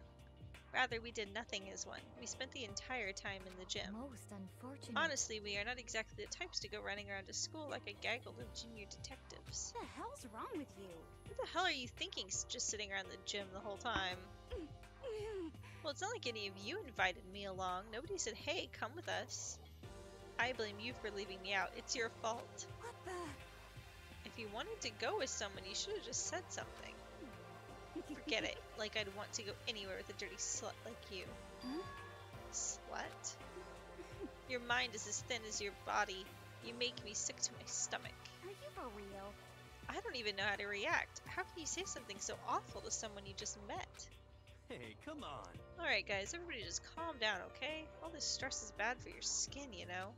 Rather, we did nothing as one. We spent the entire time in the gym. Most unfortunate. Honestly, we are not exactly the types to go running around a school like a gaggle of junior detectives. What the hell's wrong with you? What the hell are you thinking just sitting around the gym the whole time? Well, it's not like any of you invited me along. Nobody said, hey, come with us. I blame you for leaving me out. It's your fault. What the? If you wanted to go with someone, you should have just said something. Forget it. Like I'd want to go anywhere with a dirty slut like you. Huh? Slut? Your mind is as thin as your body. You make me sick to my stomach. Are you for real? I don't even know how to react. How can you say something so awful to someone you just met? hey, come on. Alright guys, everybody just calm down, okay? All this stress is bad for your skin, you know?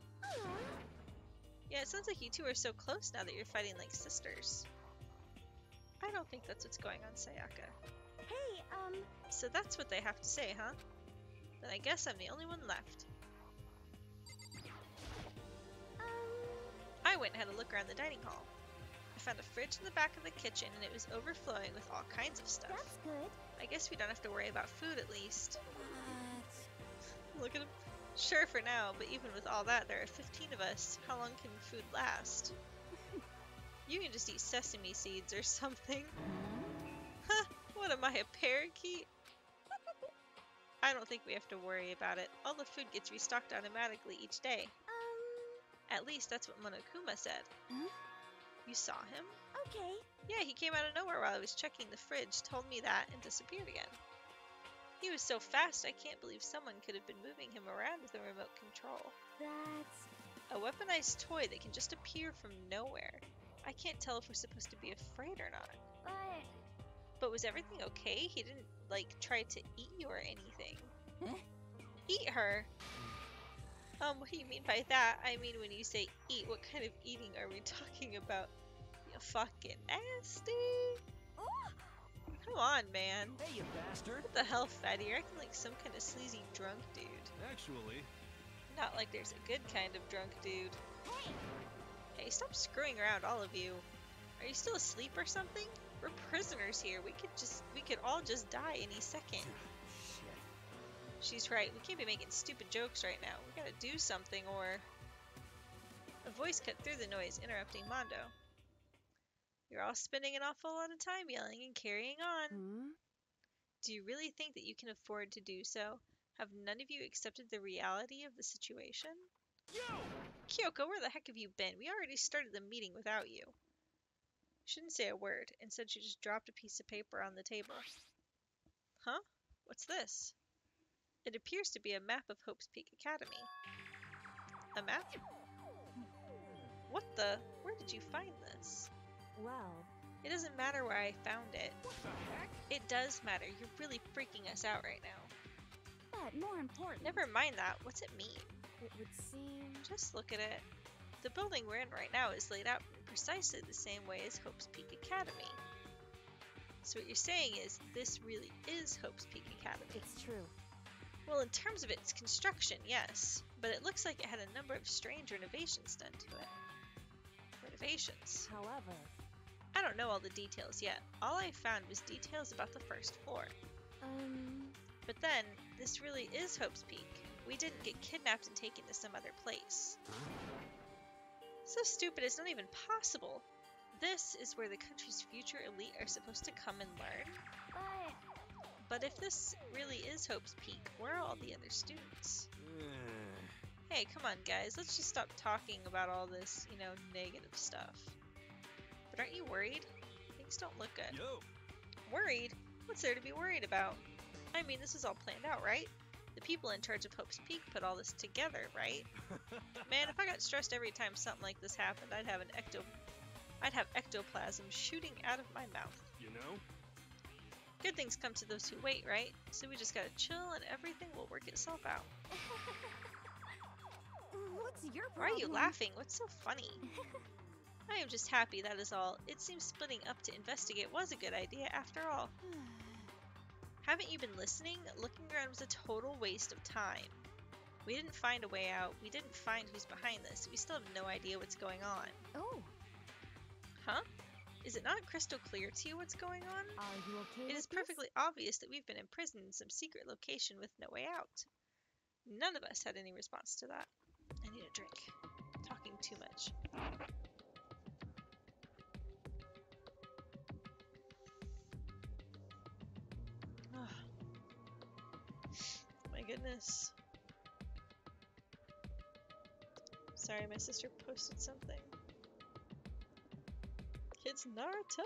Yeah, it sounds like you two are so close now that you're fighting like sisters. I don't think that's what's going on, Sayaka. Hey, So that's what they have to say, huh? Then I guess I'm the only one left. I went and had a look around the dining hall. I found a fridge in the back of the kitchen and it was overflowing with all kinds of stuff. that's good. I guess we don't have to worry about food at least. Look at him. Sure for now, but even with all that, there are 15 of us. How long can food last? You can just eat sesame seeds or something. Huh, what am I, a parakeet? I don't think we have to worry about it. All the food gets restocked automatically each day. At least that's what Monokuma said. Huh? You saw him? Okay. Yeah, he came out of nowhere while I was checking the fridge, told me that, and disappeared again. He was so fast, I can't believe someone could have been moving him around with a remote control. That's... A weaponized toy that can just appear from nowhere. I can't tell if we're supposed to be afraid or not. But was everything okay? He didn't, like, try to eat you or anything. Huh? Eat her? What do you mean by that? I mean, when you say eat, what kind of eating are we talking about? You fucking nasty. Come on, man. Hey, you bastard. What the hell, fatty? You're acting like some kind of sleazy drunk dude. Actually, Not like there's a good kind of drunk dude. Hey! Hey, stop screwing around, all of you. Are you still asleep or something? We're prisoners here. We could all just die any second. Shit. She's right. We can't be making stupid jokes right now. We gotta do something or... A voice cut through the noise, interrupting Mondo. You're all spending an awful lot of time yelling and carrying on. Do you really think that you can afford to do so? Have none of you accepted the reality of the situation? Kyoko, where the heck have you been? We already started the meeting without you. She didn't say a word. Instead, she just dropped a piece of paper on the table. Huh? What's this? It appears to be a map of Hope's Peak Academy. A map? What the? Where did you find this? Well, It doesn't matter where I found it. What the heck? It does matter. You're really freaking us out right now. but more important, Never mind that. What's it mean? it would seem... Just look at it. The building we're in right now is laid out in precisely the same way as Hope's Peak Academy. So what you're saying is this really is Hope's Peak Academy. It's true. Well, in terms of its construction, yes. But it looks like it had a number of strange renovations done to it. Renovations? However, I don't know all the details yet. All I found was details about the first floor. But then, this really is Hope's Peak. We didn't get kidnapped and taken to some other place. So stupid, it's not even possible. This is where the country's future elite are supposed to come and learn. but... But if this really is Hope's Peak, where are all the other students? Hey, come on, guys. Let's just stop talking about all this, you know, negative stuff. But aren't you worried? Things don't look good. Yo. Worried? What's there to be worried about? I mean, this is all planned out, right? The people in charge of Hope's Peak put all this together, right? Man, if I got stressed every time something like this happened, I'd have ectoplasm shooting out of my mouth. You know? Good things come to those who wait, right? So we just gotta chill and everything will work itself out. What's your Why problem? are you laughing? What's so funny? I am just happy, that is all. It seems splitting up to investigate was a good idea after all. Haven't you been listening? Looking around was a total waste of time. We didn't find a way out. We didn't find who's behind this. We still have no idea what's going on. Oh, Huh? Is it not crystal clear to you what's going on? are you okay It with is this? perfectly obvious that we've been imprisoned in some secret location with no way out. None of us had any response to that. I need a drink. Talking too much. My goodness. Sorry, my sister posted something. It's Naruto!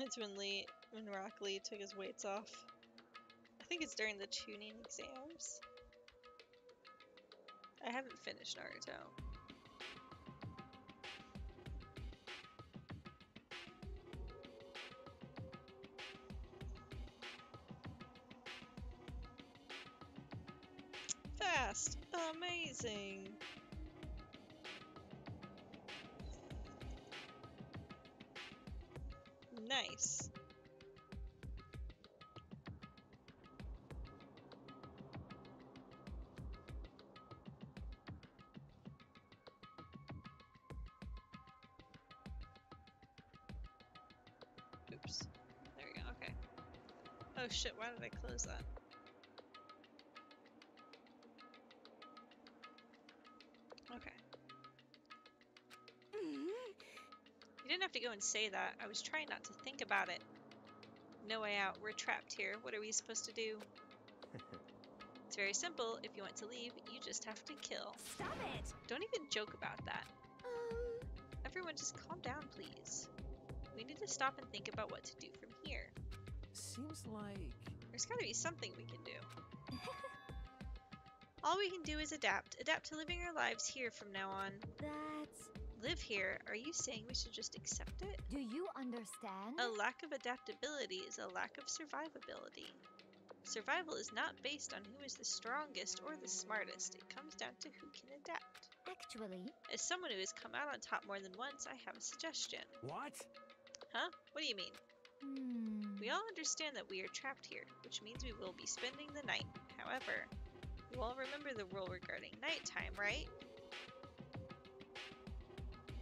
It's when Rock Lee took his weights off. I think it's during the tuning exams. I haven't finished Naruto. Fast! Amazing! Nice. Oops. There we go, okay. Oh shit, why did I close that? Okay. You didn't have to go and say that. I was trying not to think about it. No way out. We're trapped here. What are we supposed to do? It's very simple. If you want to leave, you just have to kill. Stop it! Don't even joke about that. Um, Everyone just calm down, please. We need to stop and think about what to do from here. Seems like... There's gotta be something we can do. All we can do is adapt. Adapt to living our lives here from now on. that's... Live here? Are you saying we should just accept it? Do you understand? A lack of adaptability is a lack of survivability. Survival is not based on who is the strongest or the smartest. It comes down to who can adapt. Actually, As someone who has come out on top more than once, I have a suggestion. What? Huh? What do you mean? We hmm. all understand that we are trapped here, which means we will be spending the night. However, you all remember the rule regarding nighttime, right?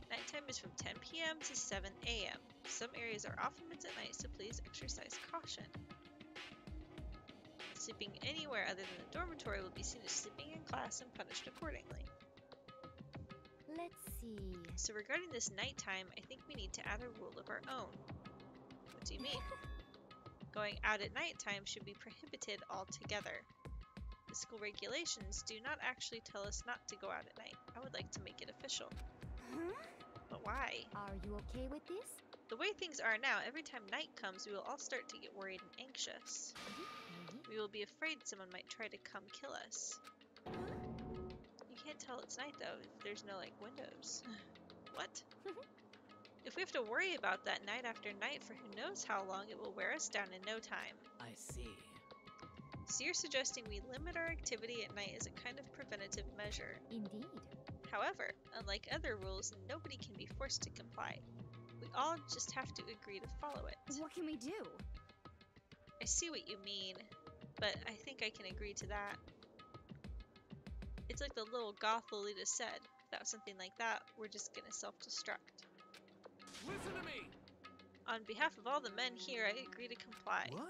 Nighttime is from 10 p.m. to 7 a.m. Some areas are off limits at night, so please exercise caution. Sleeping anywhere other than the dormitory will be seen as sleeping in class and punished accordingly. Let's see. So regarding this nighttime, I think we need to add a rule of our own. What do you mean? Going out at nighttime should be prohibited altogether. The school regulations do not actually tell us not to go out at night. I would like to make it official. Huh? But why? Are you okay with this? The way things are now, every time night comes, we will all start to get worried and anxious. Okay. We will be afraid someone might try to come kill us. You can't tell it's night though if there's no like windows. What? If we have to worry about that night after night for who knows how long, it will wear us down in no time. I see. So you're suggesting we limit our activity at night as a kind of preventative measure. Indeed. However, unlike other rules, nobody can be forced to comply. We all just have to agree to follow it. What can we do? I see what you mean, but I think I can agree to that. It's like the little goth Lolita said, without something like that, we're just gonna self-destruct. Listen to me! On behalf of all the men here, I agree to comply. What?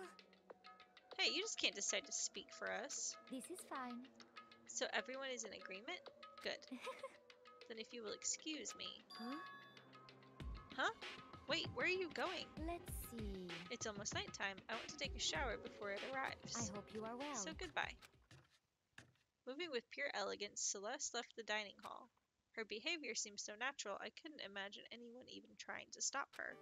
Hey, you just can't decide to speak for us. This is fine. So everyone is in agreement? Good. Then if you will excuse me. Huh? Huh? Wait, where are you going? Let's see. It's almost nighttime. I want to take a shower before it arrives. I hope you are well. So goodbye. Moving with pure elegance, Celeste left the dining hall. Her behavior seemed so natural, I couldn't imagine anyone even trying to stop her.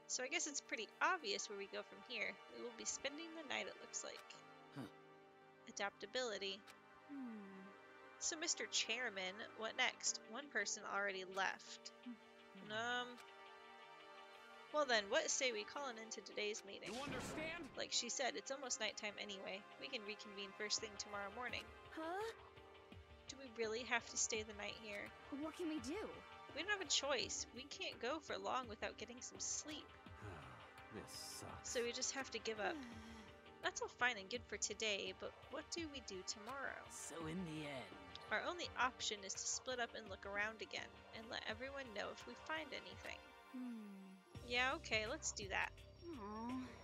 So I guess it's pretty obvious where we go from here. We will be spending the night, it looks like. Huh. Adaptability. So, Mr. Chairman, what next? One person already left. Well then, what say we call an end to today's meeting? You understand? Like she said, it's almost nighttime anyway. We can reconvene first thing tomorrow morning. Huh? Do we really have to stay the night here? What can we do? We don't have a choice. We can't go for long without getting some sleep. This sucks. So we just have to give up. That's all fine and good for today, but what do we do tomorrow? So in the end, Our only option is to split up and look around again, and let everyone know if we find anything. Yeah, okay, let's do that.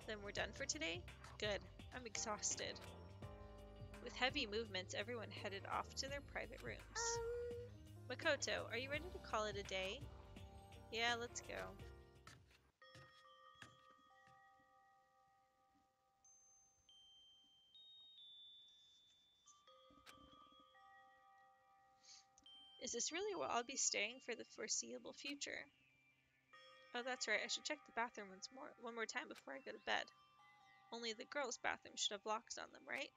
Then we're done for today? Good. I'm exhausted. With heavy movements, everyone headed off to their private rooms. Makoto, are you ready to call it a day? Yeah, let's go. Is this really where I'll be staying for the foreseeable future? Oh, that's right. I should check the bathroom one more time before I go to bed. Only the girls' bathroom should have locks on them, right?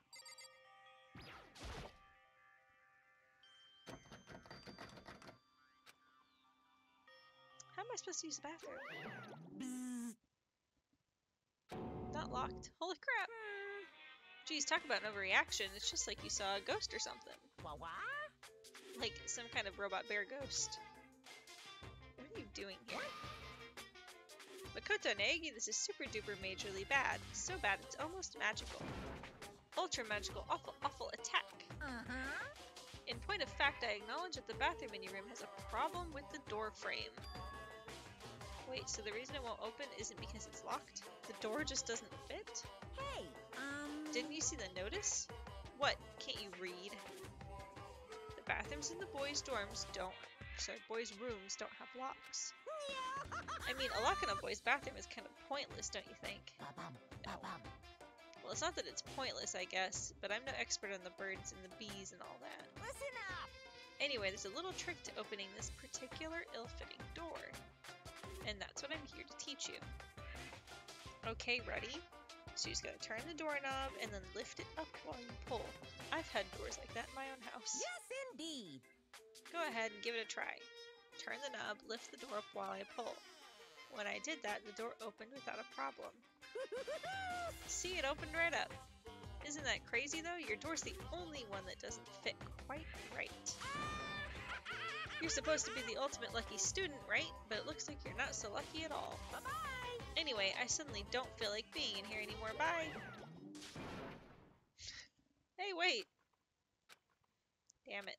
How am I supposed to use the bathroom? Not locked. Holy crap! Geez, talk about an overreaction. It's just like you saw a ghost or something. What? Like some kind of robot bear ghost. What are you doing here? Makoto Negi, this is super duper majorly bad. So bad it's almost magical. Ultra magical, awful, awful attack. In point of fact, I acknowledge that the bathroom in your room has a problem with the door frame. Wait, so the reason it won't open isn't because it's locked? The door just doesn't fit? Hey, Didn't you see the notice? What, can't you read? The bathrooms in the boys' boys' rooms don't have locks. I mean, a lock in a boy's bathroom is kind of pointless, don't you think? Well, it's not that it's pointless, I guess, but I'm no expert on the birds and the bees and all that. Listen up! Anyway, there's a little trick to opening this particular ill-fitting door. And that's what I'm here to teach you. Okay, ready? So you just gotta turn the doorknob and then lift it up while you pull. I've had doors like that in my own house. Yes, indeed! Go ahead and give it a try. Turn the knob, lift the door up while I pull. When I did that, the door opened without a problem. See, it opened right up. Isn't that crazy though? Your door's the only one that doesn't fit quite right. You're supposed to be the ultimate lucky student, right? But it looks like you're not so lucky at all. Bye-bye! Anyway, I suddenly don't feel like being in here anymore. Bye! Hey, wait! Damn it.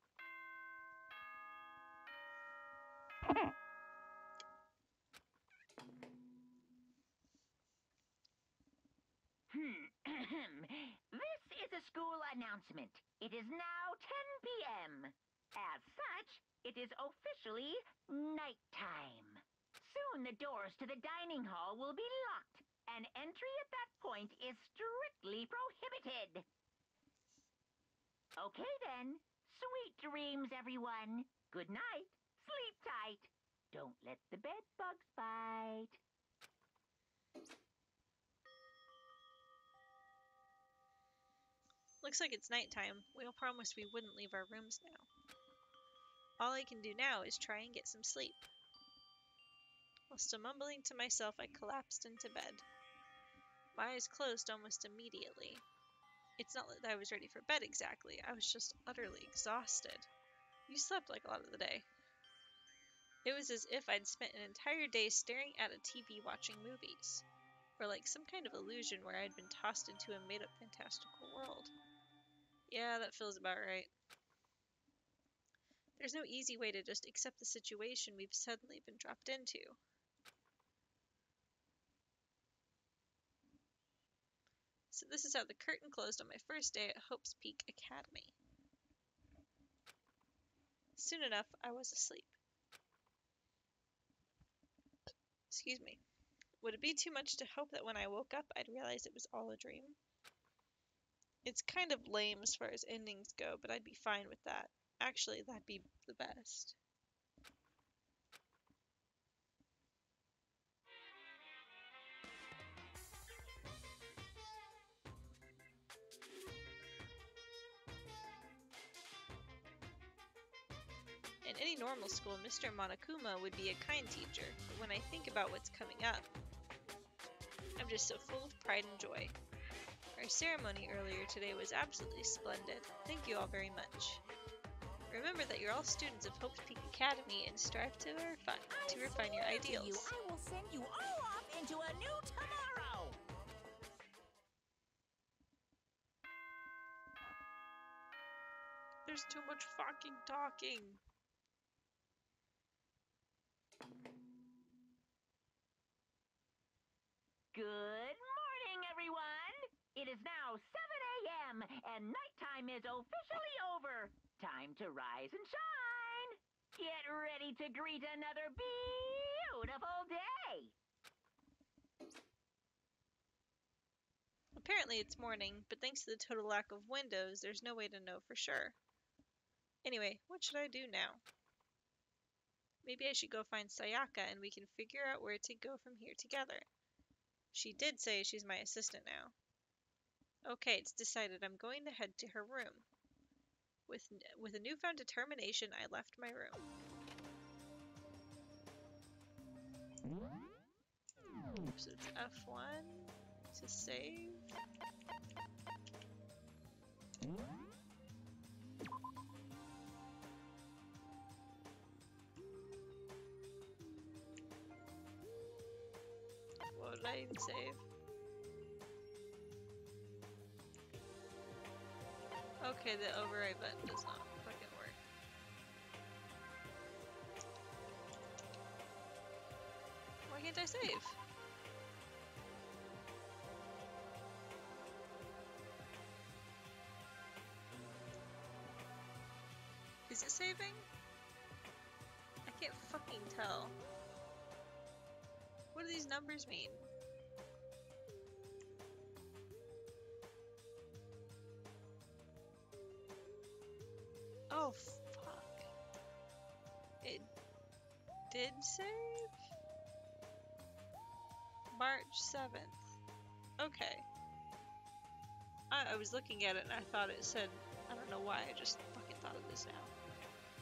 This is a school announcement. It is now 10 p.m. As such, it is officially nighttime. Soon the doors to the dining hall will be locked, and entry at that point is strictly prohibited. Okay then. Sweet dreams, everyone. Good night. Sleep tight. Don't let the bed bugs bite. Looks like it's nighttime. We all promised we wouldn't leave our rooms now. All I can do now is try and get some sleep. While still mumbling to myself, I collapsed into bed. My eyes closed almost immediately. It's not that I was ready for bed exactly, I was just utterly exhausted. You slept like a lot of the day. It was as if I'd spent an entire day staring at a TV watching movies, or like some kind of illusion where I'd been tossed into a made-up fantastical world. Yeah, that feels about right. There's no easy way to just accept the situation we've suddenly been dropped into. So this is how the curtain closed on my first day at Hope's Peak Academy. Soon enough, I was asleep. Excuse me. Would it be too much to hope that when I woke up, I'd realize it was all a dream? It's kind of lame as far as endings go, but I'd be fine with that. Actually, that'd be the best. In any normal school, Mr. Monokuma would be a kind teacher, but when I think about what's coming up, I'm just so full of pride and joy. Our ceremony earlier today was absolutely splendid. Thank you all very much. Remember that you're all students of Hope's Peak Academy and strive to refine your ideals. I will send you all off into a new tomorrow. There's too much fucking talking. Good morning, everyone! It is now 7 a.m., and nighttime is officially over. Time to rise and shine! Get ready to greet another beautiful day! Apparently it's morning, but thanks to the total lack of windows, there's no way to know for sure. Anyway, what should I do now? Maybe I should go find Sayaka and we can figure out where to go from here together. She did say she's my assistant now. Okay, it's decided. I'm going to head to her room. With a newfound determination, I left my room. So it's F1 to save. What did I even save? Okay, the override button does not fucking work. Why can't I save? Is it saving? I can't fucking tell. What do these numbers mean? Oh, fuck. It did save? March 7th. Okay. I was looking at it and I thought it said, I don't know why, I just fucking thought of this now.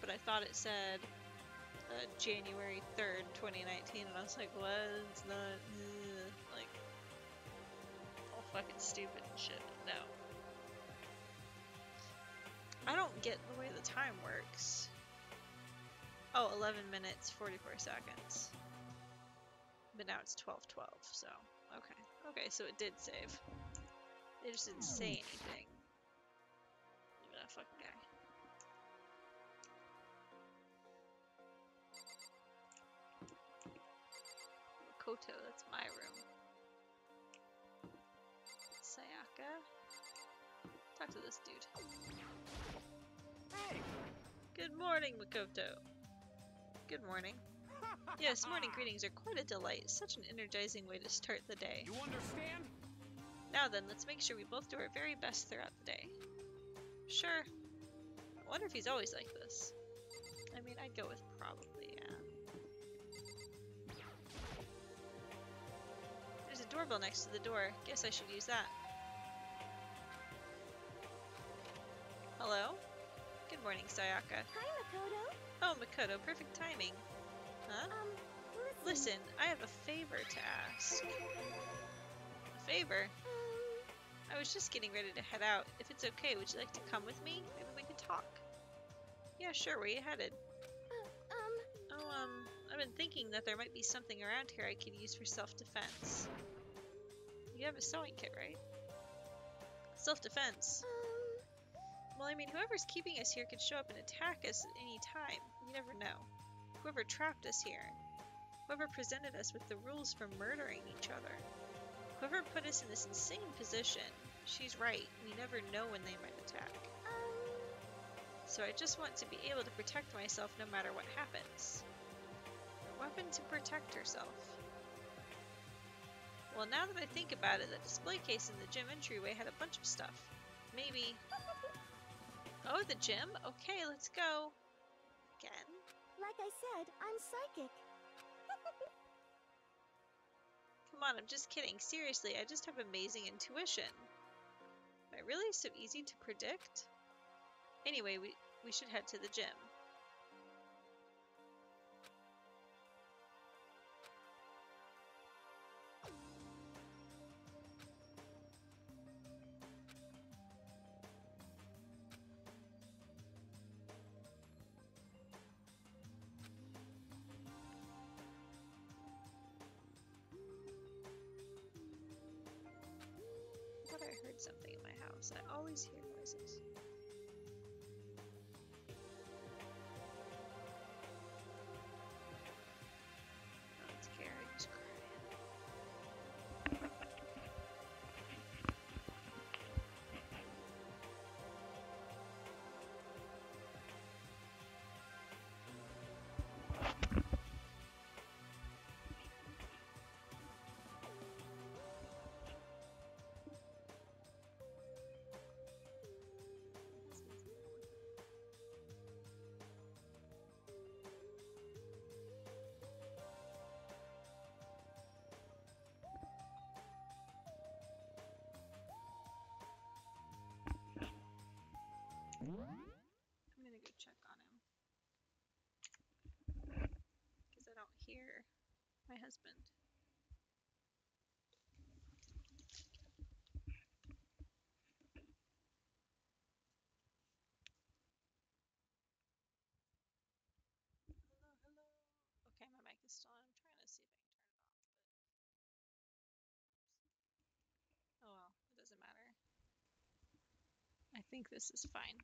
But I thought it said January 3rd, 2019, and I was like, what? It's not, like, all fucking stupid and shit. No. I don't get the way the time works. Oh, 11 minutes, 44 seconds. But now it's 12:12, so, okay. Okay, so it did save. They just didn't say anything. Look at that fucking guy. Makoto, that's my room. Sayaka. Talk to this dude. Hey! Good morning, Makoto. Good morning. Yes, morning greetings are quite a delight. Such an energizing way to start the day. You understand? Now then, let's make sure we both do our very best throughout the day. Sure. I wonder if he's always like this. I mean, I'd go with probably, yeah. There's a doorbell next to the door. Guess I should use that. Hello? Good morning, Sayaka. Hi, Makoto. Oh, Makoto, perfect timing. Huh? Listen, I have a favor to ask. A favor? I was just getting ready to head out. If it's okay, would you like to come with me? Maybe we could talk. Yeah, sure. Where are you headed? I've been thinking that there might be something around here I could use for self-defense. You have a sewing kit, right? Self-defense? Well, I mean, whoever's keeping us here could show up and attack us at any time. You never know. Whoever trapped us here. Whoever presented us with the rules for murdering each other. Whoever put us in this insane position. She's right. We never know when they might attack. So I just want to be able to protect myself no matter what happens. A weapon to protect herself. Well, now that I think about it, the display case in the gym entryway had a bunch of stuff. Maybe... Oh, the gym? Okay, let's go. Again? Like I said, I'm psychic. Come on, I'm just kidding. Seriously, I just have amazing intuition. Am I really so easy to predict? Anyway, we should head to the gym. I thought I heard something in my house. I always hear noises. Oh, it's Gary who's crying. I'm gonna go check on him. Because I don't hear my husband. Hello, hello. Okay, my mic is still on. I'm trying to see if I can turn it off, but... Oh well, it doesn't matter. I think this is fine.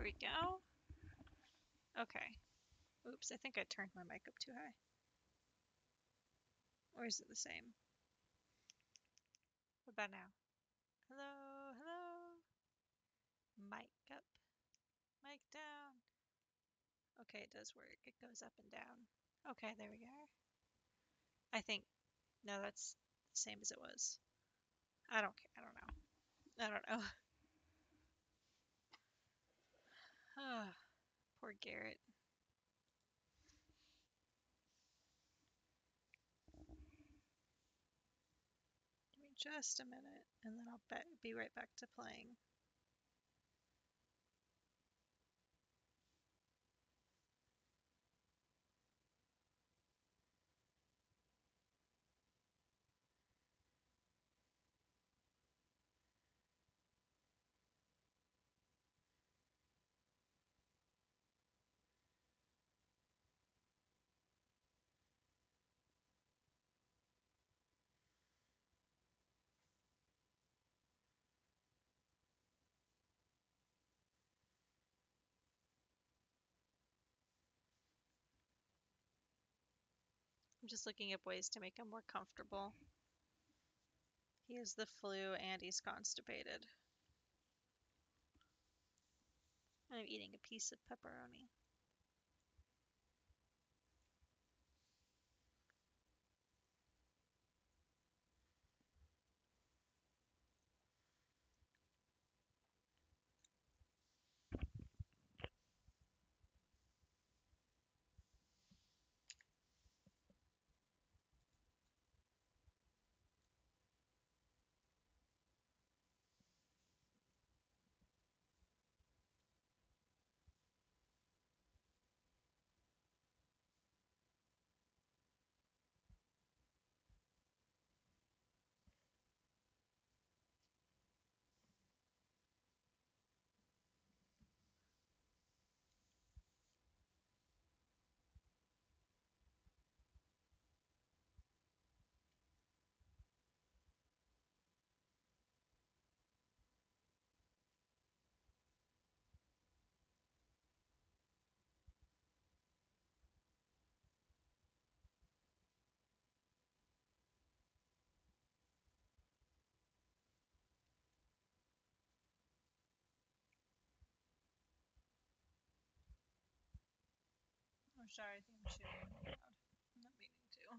we go. Okay. Oops, I think I turned my mic up too high. Or is it the same? What about now? Hello, hello. Mic up, mic down. Okay, it does work. It goes up and down. Okay, there we go. I think, no, that's the same as it was. I don't care. I don't know. I don't know. Ah, poor Garrett. Give me just a minute, and then I'll be right back to playing. I'm just looking up ways to make him more comfortable. He has the flu and he's constipated. And I'm eating a piece of pepperoni. I'm sorry, I think I'm shooting really loud. I'm not meaning to.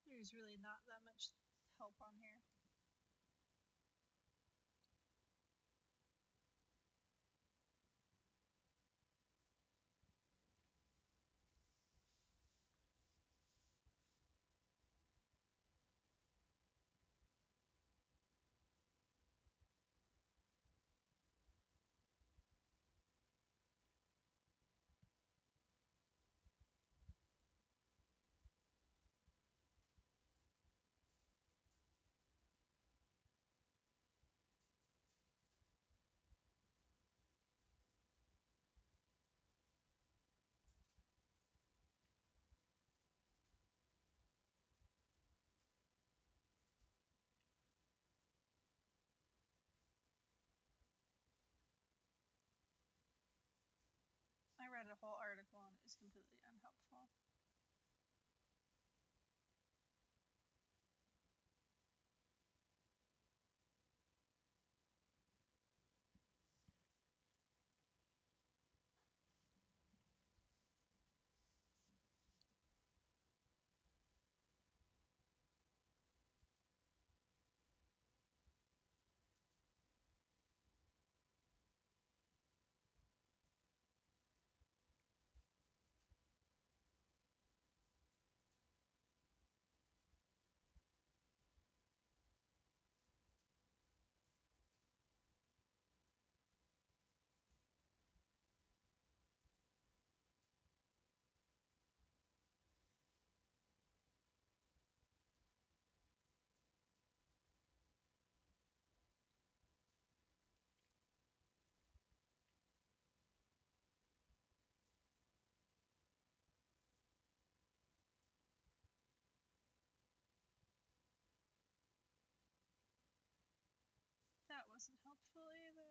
There's really not that much help on here. wasn't helpful either.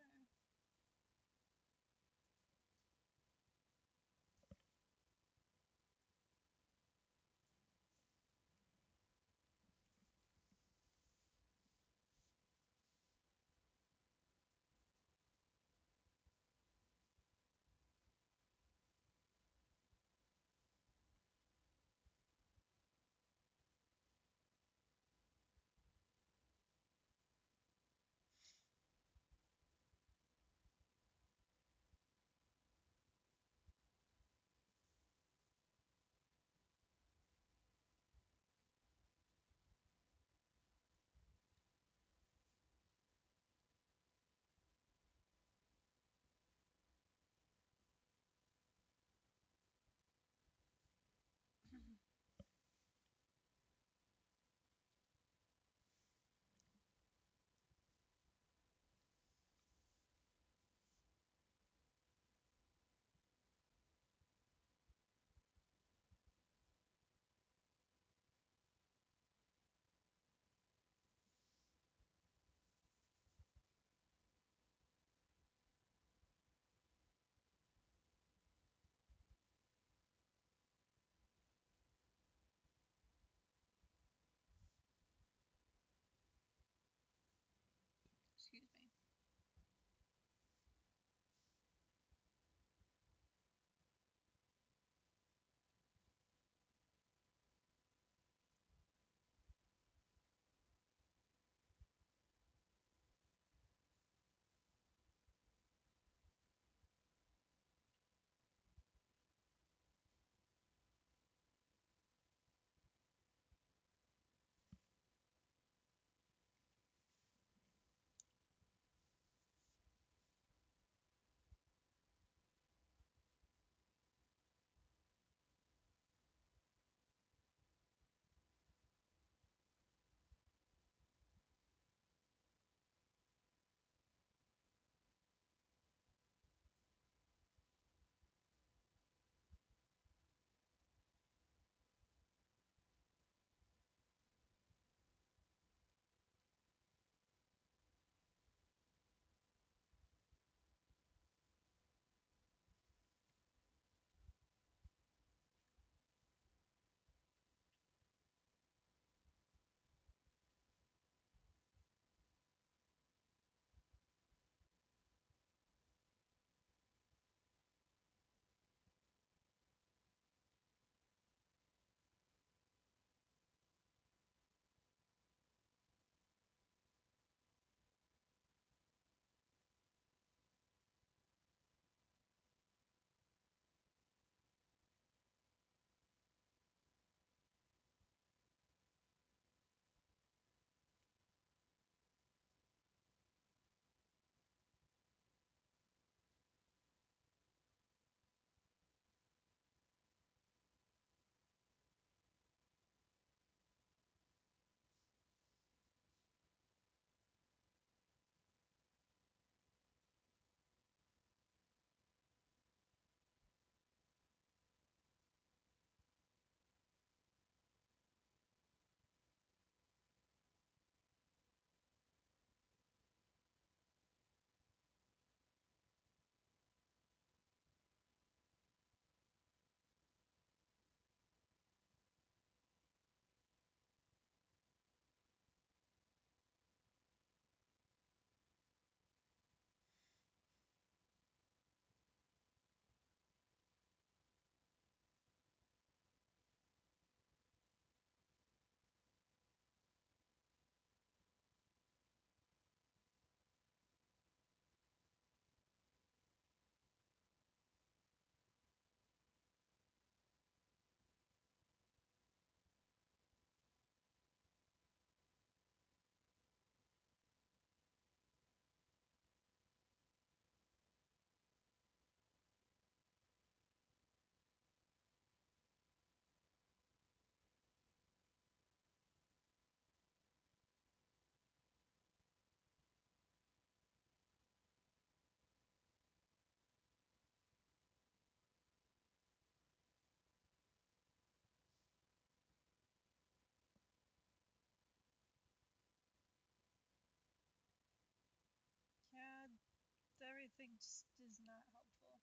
thing just is not helpful.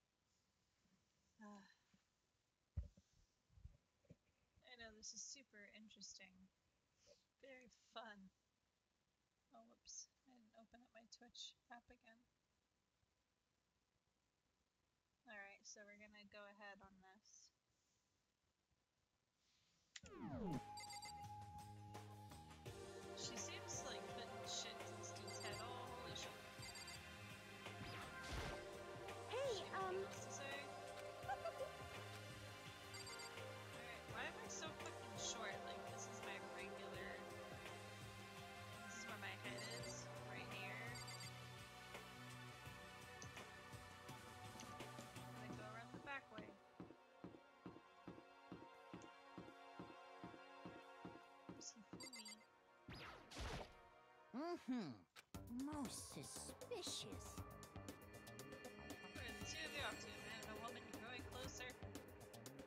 I know this is super interesting. Very fun. Oh, whoops. I didn't open up my Twitch app again. Alright, so we're gonna go ahead on this. She seems like putting shit in this dude's head. Holy shit. Hey, Anything else to say? Alright, why am I so fucking short? Like, this is my regular... This is where my head is. Right here. And then go around the back way. Most suspicious. What are the two of you up to, man and a woman growing closer?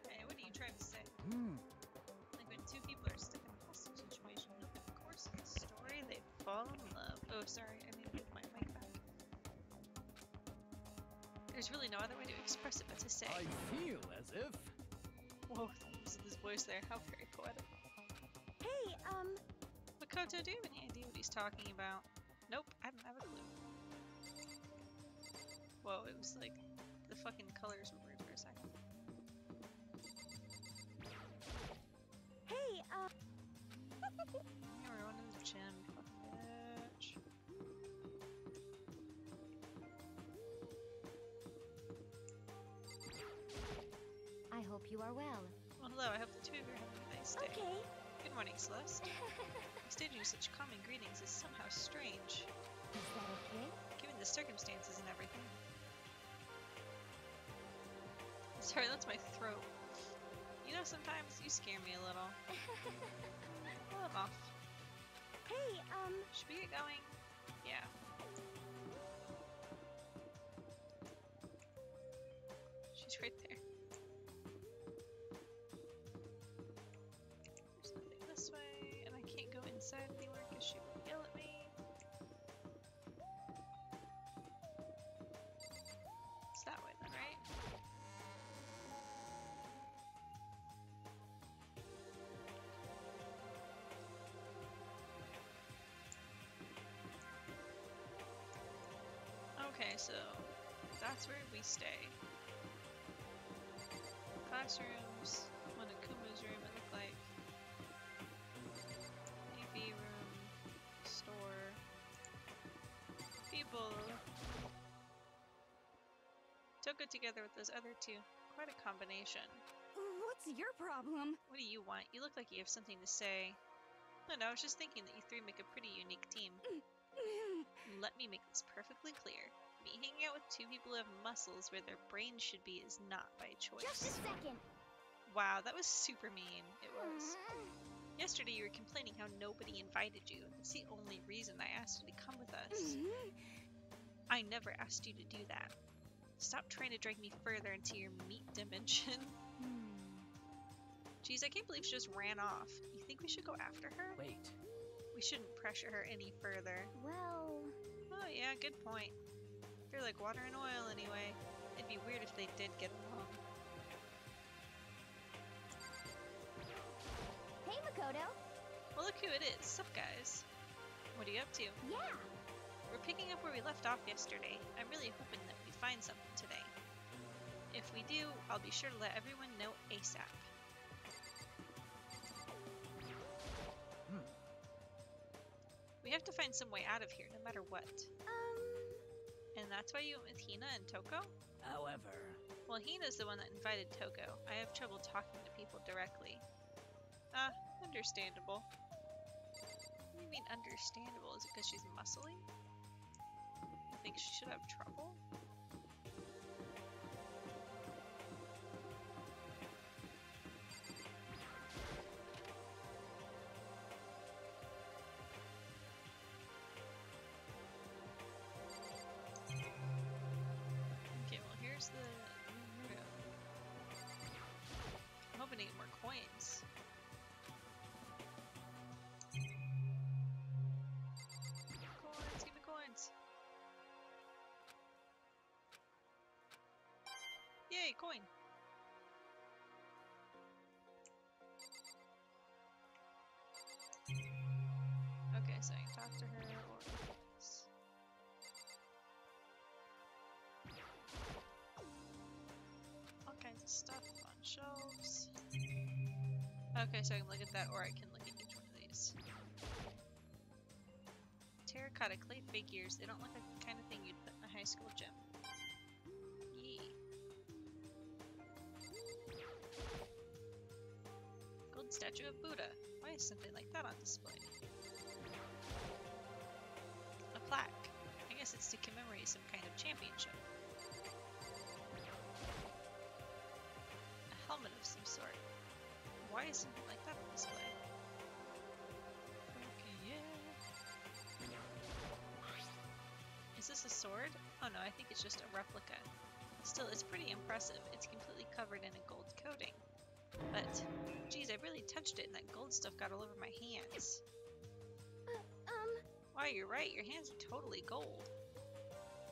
Hey, what are you trying to say? Like when two people are stuck in a hostage situation, look at the course of the story, they fall in love. Oh, sorry, I need to move my mic back. There's really no other way to express it but to say. I feel as if... Whoa, listen to this voice there, how very poetic. hey, Makoto, do you have any idea what he's talking about? Nope, I don't have a clue. Whoa, it was like the fucking colors were weird for a second. hey, Yeah, we're going to the gym, fuck bitch. I hope you are well. Well, hello, I hope the two of you are having a nice day. Okay. Good morning, Celeste. Exchanging such common greetings is somehow strange, Is that okay? given the circumstances and everything. Sorry, that's my throat. You know, sometimes you scare me a little. Well, I'm off. Hey, Should we get going? Yeah. She's right there. There's nothing this way, and I can't go inside anywhere because she will yell at me. It's that way then, right? Okay, so that's where we stay. Classrooms, one of Kuma's room it looked like. AV room, store, people. Toko together with those other two. Quite a combination. what's your problem? What do you want? You look like you have something to say. No, I was just thinking that you three make a pretty unique team. Let me make this perfectly clear. Me hanging out with two people who have muscles where their brains should be is not by choice. Just a second. Wow, that was super mean. It was. Yesterday you were complaining how nobody invited you. That's the only reason I asked you to come with us. I never asked you to do that. Stop trying to drag me further into your meat dimension. Jeez, I can't believe she just ran off. You think we should go after her? Wait. We shouldn't pressure her any further. Well, Oh yeah, good point. They're like water and oil anyway. It'd be weird if they did get along. hey, Makoto. Well, look who it is. Sup, guys? What are you up to? Yeah. We're picking up where we left off yesterday. I'm really hoping that we find something today. If we do, I'll be sure to let everyone know ASAP. We have to find some way out of here, no matter what. And that's why you went with Hina and Toko? However... Well, Hina's the one that invited Toko. I have trouble talking to people directly. Understandable. What do you mean understandable? Is it because she's muscly? You think she should have trouble? Okay, well here's the room. I'm hoping to get more coins. Coins, give me coins. Yay, coin. Okay, so I can talk to her or this. All kinds of stuff on shelves. Okay, so I can look at that or I can look at each one of these. Terracotta clay figures. They don't look like the kind of thing you'd put in a high school gym. Yee. Gold statue of Buddha. Why is something like that on display? A plaque. I guess it's to commemorate some kind of championship. A helmet of some sort. Why is something like that on display? Okay, yeah. Is this a sword? Oh no, I think it's just a replica. Still, it's pretty impressive. It's completely covered in a gold coating. But, geez, I really touched it and that gold stuff got all over my hands. Wow, you're right. Your hands are totally gold.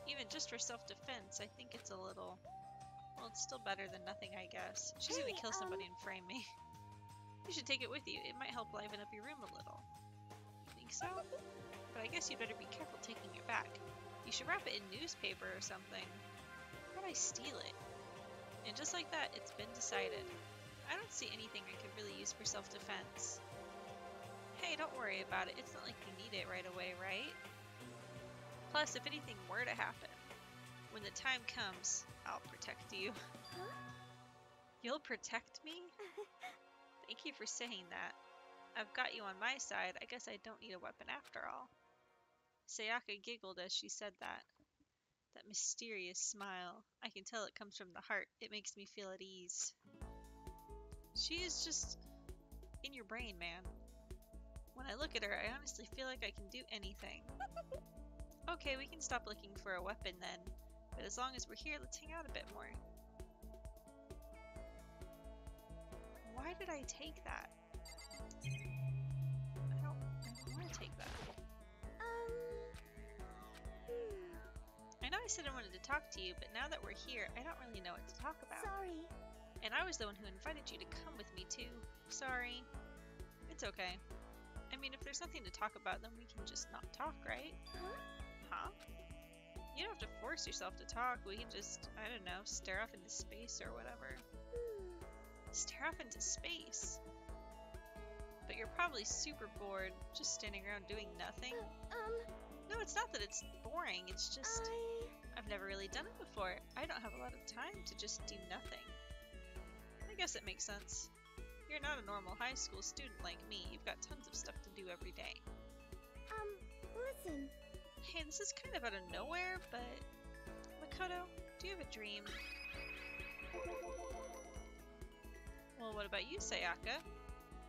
Even just for self-defense, I think it's a little... Well, it's still better than nothing, I guess. She's gonna kill somebody and frame me. You should take it with you. It might help liven up your room a little. Think so? But I guess you'd better be careful taking it back. You should wrap it in newspaper or something. How'd I steal it? And just like that, it's been decided. I don't see anything I could really use for self-defense. Hey, don't worry about it. It's not like you need it right away, right? Plus, if anything were to happen, when the time comes, I'll protect you. Huh? You'll protect me? Thank you for saying that. I've got you on my side. I guess I don't need a weapon after all. Sayaka giggled as she said that. That mysterious smile. I can tell it comes from the heart. It makes me feel at ease. She is just in your brain, man. When I look at her, I honestly feel like I can do anything. Okay, we can stop looking for a weapon then. But as long as we're here, let's hang out a bit more. Why did I take that? I don't want to take that. I know I said I wanted to talk to you, but now that we're here, I don't really know what to talk about. Sorry. And I was the one who invited you to come with me too. Sorry. It's okay. I mean, if there's nothing to talk about, then we can just not talk, right? Huh? You don't have to force yourself to talk. We can just, I don't know, stare off into space or whatever. Stare off into space? But you're probably super bored, just standing around doing nothing. No, it's not that it's boring, it's just... I've never really done it before. I don't have a lot of time to just do nothing. I guess it makes sense. You're not a normal high school student like me. You've got tons of stuff to do every day. Listen. Hey, this is kind of out of nowhere, but... Makoto, do you have a dream? Well, what about you, Sayaka?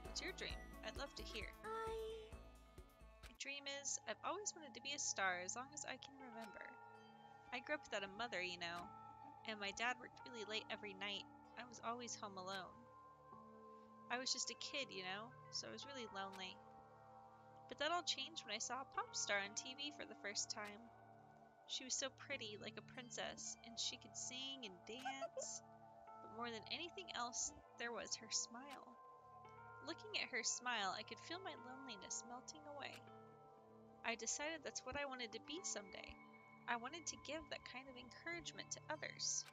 What's your dream? I'd love to hear. My dream is, I've always wanted to be a star as long as I can remember. I grew up without a mother, you know, and my dad worked really late every night. I was always home alone. I was just a kid, you know, so I was really lonely. But that all changed when I saw a pop star on TV for the first time. She was so pretty, like a princess, and she could sing and dance. But more than anything else, there was her smile. Looking at her smile, I could feel my loneliness melting away. I decided that's what I wanted to be someday. I wanted to give that kind of encouragement to others.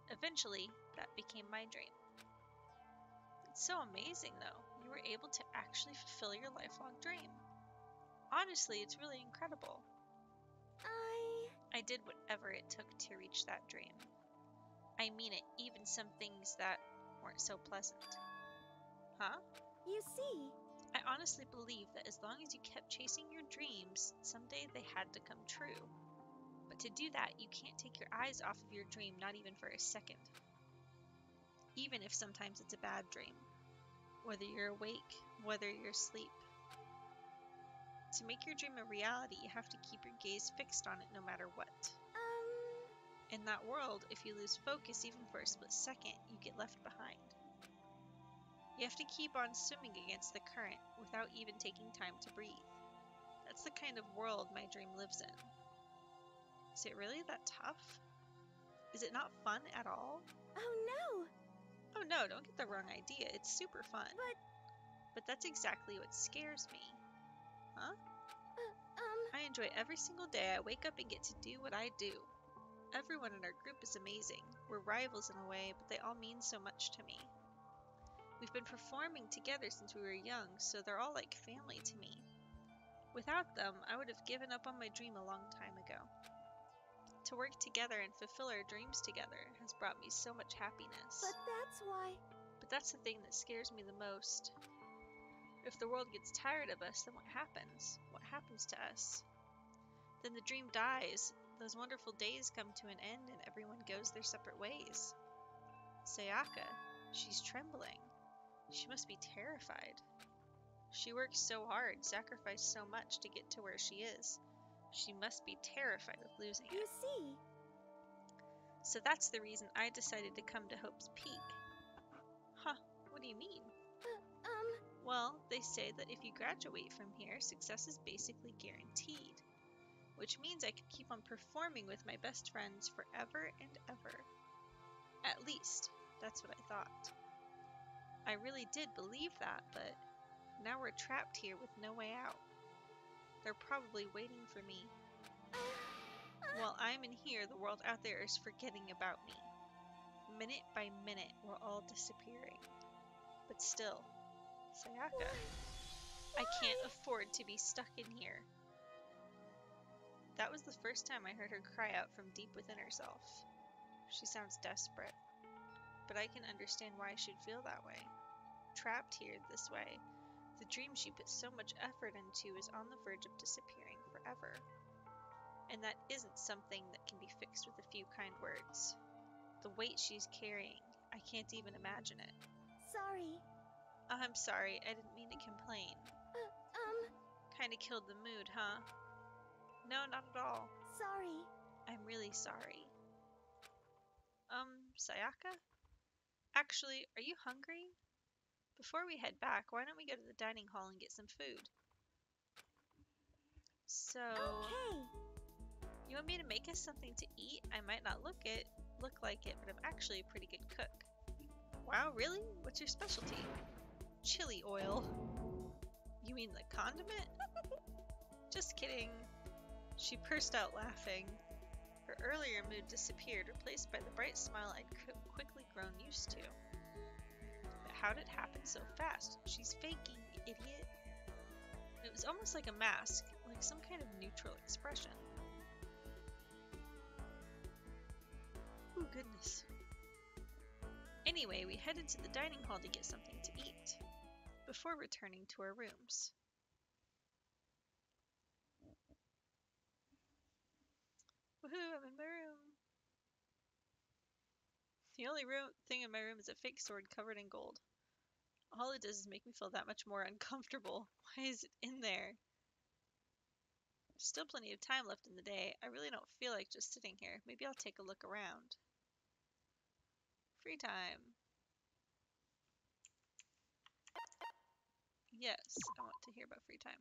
Eventually, that became my dream. It's so amazing, though. You were able to actually fulfill your lifelong dream. Honestly, it's really incredible. I did whatever it took to reach that dream. I mean it, even some things that weren't so pleasant. Huh? You see. I honestly believe that as long as you kept chasing your dreams, someday they had to come true. But to do that, you can't take your eyes off of your dream, not even for a second. Even if sometimes it's a bad dream. Whether you're awake, whether you're asleep. To make your dream a reality, you have to keep your gaze fixed on it no matter what. In that world, if you lose focus even for a split second, you get left behind. You have to keep on swimming against the current without even taking time to breathe. That's the kind of world my dream lives in. Is it really that tough? Is it not fun at all? Oh no! Oh no, don't get the wrong idea. It's super fun. But that's exactly what scares me. Huh? I enjoy every single day I wake up and get to do what I do. Everyone in our group is amazing. We're rivals in a way, but they all mean so much to me. We've been performing together since we were young, so they're all like family to me. Without them, I would have given up on my dream a long time ago. To work together and fulfill our dreams together has brought me so much happiness. But that's why... But that's the thing that scares me the most. If the world gets tired of us, then what happens? What happens to us? Then the dream dies, those wonderful days come to an end, and everyone goes their separate ways. Sayaka, she's trembling. She must be terrified. She works so hard, sacrificed so much to get to where she is. She must be terrified of losing You it. see... So that's the reason I decided to come to Hope's Peak. Huh, what do you mean? Well, they say that if you graduate from here, success is basically guaranteed. Which means I could keep on performing with my best friends forever and ever. At least, that's what I thought. I really did believe that, but now we're trapped here with no way out. They're probably waiting for me. While I'm in here, the world out there is forgetting about me. Minute by minute, we're all disappearing. But still, Sayaka, I can't afford to be stuck in here. That was the first time I heard her cry out from deep within herself. She sounds desperate, but I can understand why she'd feel that way. Trapped here this way, the dream she put so much effort into is on the verge of disappearing forever. And that isn't something that can be fixed with a few kind words. The weight she's carrying, I can't even imagine it. Sorry. I'm sorry, I didn't mean to complain. Kinda killed the mood, huh? No, not at all. Sorry. I'm really sorry. Sayaka? Actually, are you hungry? Before we head back, why don't we go to the dining hall and get some food? So... Okay. You want me to make us something to eat? I might not look like it, but I'm actually a pretty good cook. Wow, really? What's your specialty? Chili oil. You mean the condiment? Just kidding. She burst out laughing. Her earlier mood disappeared, replaced by the bright smile I'd quickly grown used to. But how did it happen so fast? She's faking, the idiot. It was almost like a mask, like some kind of neutral expression. Oh, goodness. Anyway, we headed to the dining hall to get something to eat, before returning to our rooms. Woohoo, I'm in my room. The only thing in my room is a fake sword covered in gold. All it does is make me feel that much more uncomfortable. Why is it in there? There's still plenty of time left in the day. I really don't feel like just sitting here. Maybe I'll take a look around. Free time. Yes, I want to hear about free time.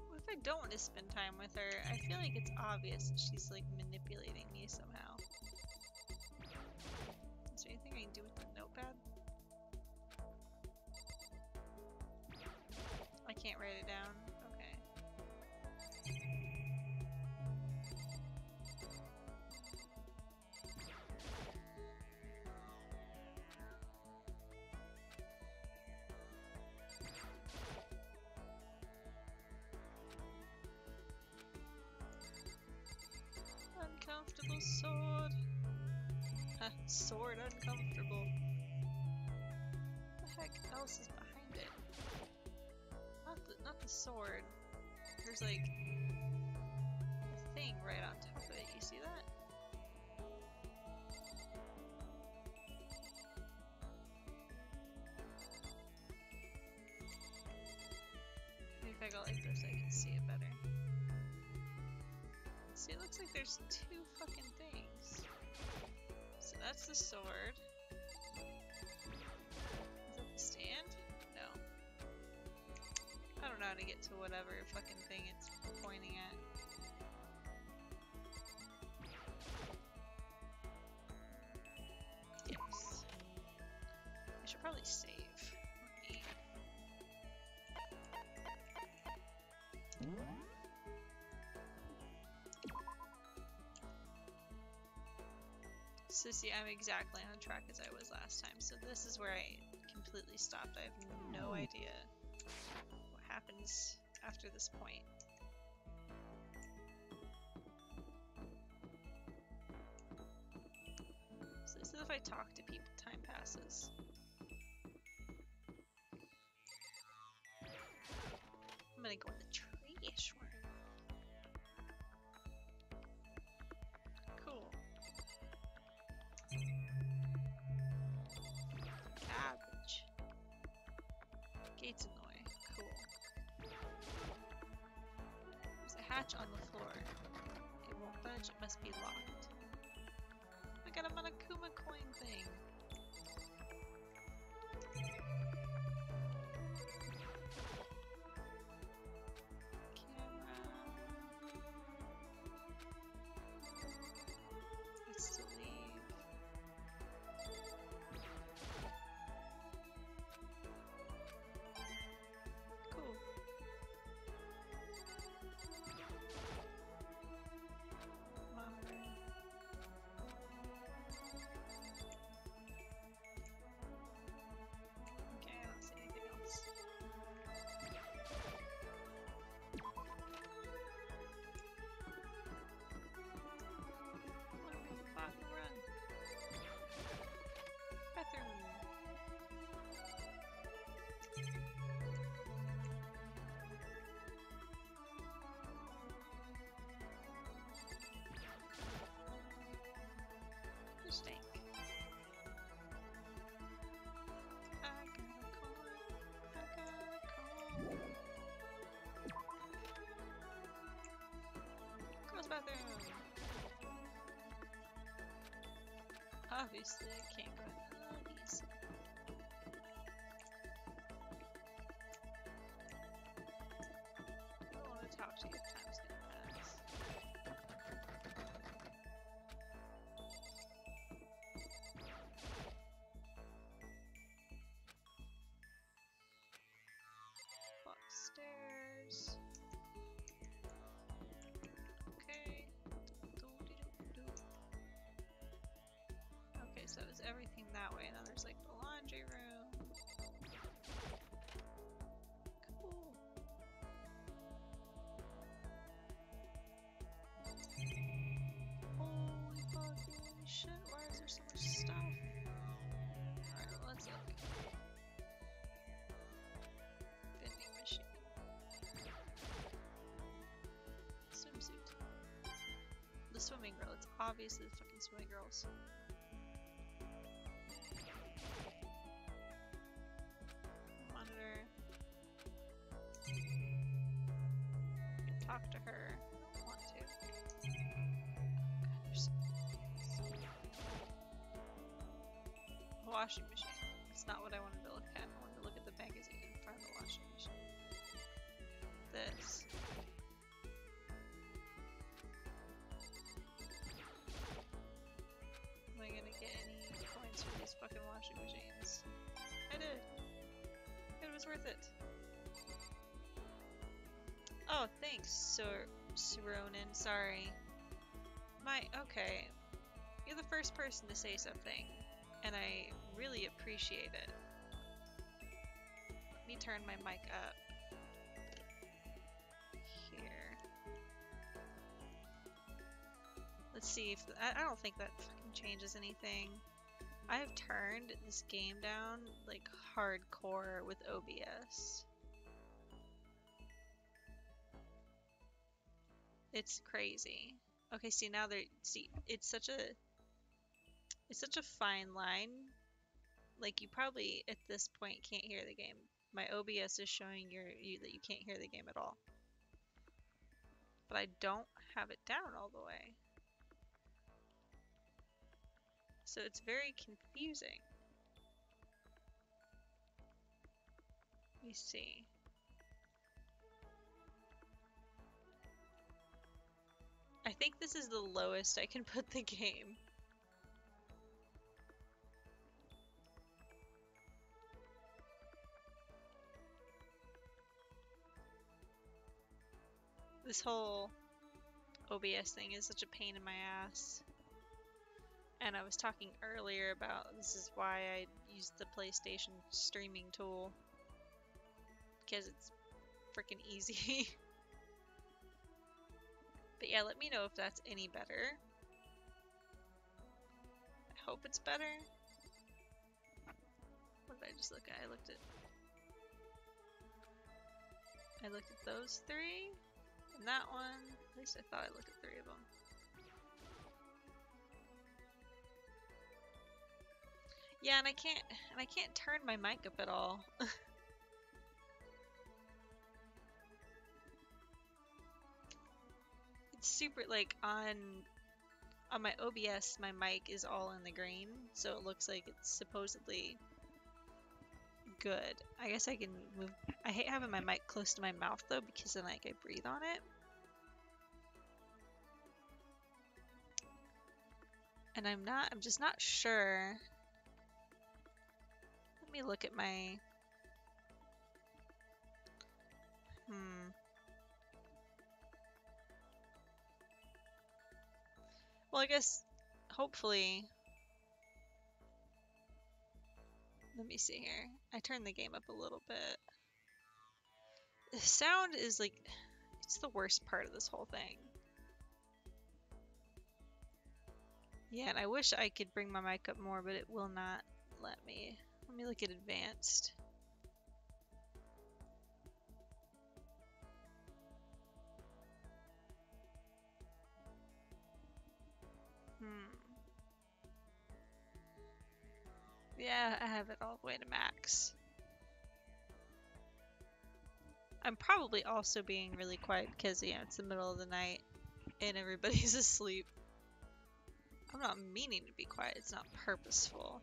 What if I don't want to spend time with her? I feel like it's obvious that she's like manipulating me somehow. Is there anything I can do with the notepad? I can't write it down. Okay. Uncomfortable sword. Sword uncomfortable. What the heck else is behind it? Not the sword. There's like a thing right on top of it. You see that? Maybe if I go like this, I can see it better. See, it looks like there's two fucking things. So that's the sword. Is that the stand? No. I don't know how to get to whatever fucking thing it's pointing at. Yes. I should probably save. So see, I'm exactly on track as I was last time. So this is where I completely stopped. I have no idea what happens after this point. So this is if I talk to people, time passes. I'm gonna go in the trash room. Cool. Cabbage. Gates in the way. Cool. There's a hatch on the floor. It won't budge. It must be locked. I got a Monokuma coin thing. Camera. Let's leave. Cool. Monitor. Okay, I don't see anything else. What if we fucking run? Bathroom. You stink. I got a coin. I got a coin. Girls' bathroom. Obviously, I can't go in the lobbies. I don't want to talk to you if time's gonna pass. Upstairs. Okay. Doo-doo-doo-doo. Okay, so it was everything that way. Now there's like the laundry room. Cool. Holy fucking shit, why is there so much stuff? Alright, let's look. Vending machine. Swimsuit. The swimming girl, it's obviously the fucking swimming girls. Monitor. Talk to her. I don't want to. God, there's so many things. Washing machine. It's not what I wanted to look at. I wanted to look at the magazine in front of the washing machine. This. Am I gonna get any points for these fucking washing machines? I did. It was worth it. Oh, thanks, Sir Ronan. Sorry. Okay. You're the first person to say something, and I really appreciate it. Let me turn my mic up. Here. Let's see if I don't think that fucking changes anything. I have turned this game down like hardcore with OBS. It's crazy. Okay, see now it's such a fine line. Like you probably at this point can't hear the game. My OBS is showing you that you can't hear the game at all. But I don't have it down all the way. So it's very confusing. Let me see. I think this is the lowest I can put the game. This whole OBS thing is such a pain in my ass. And I was talking earlier about this is why I use the PlayStation streaming tool. Because it's freaking easy. But yeah, let me know if that's any better. I hope it's better. What did I just look at? I looked at those three. And that one. At least I thought I looked at three of them. Yeah, and I can't turn my mic up at all. It's super like on my OBS my mic is all in the green, so it looks like it's supposedly good. I guess I can move. I hate having my mic close to my mouth though because then like I breathe on it. And I'm just not sure. Let me look at my Well, I guess hopefully let me see here. I turned the game up a little bit. The sound is like it's the worst part of this whole thing. Yeah, and I wish I could bring my mic up more, but it will not let me. Let me look at advanced. Yeah, I have it all the way to max. I'm probably also being really quiet because, you know, it's the middle of the night and everybody's asleep. I'm not meaning to be quiet, it's not purposeful.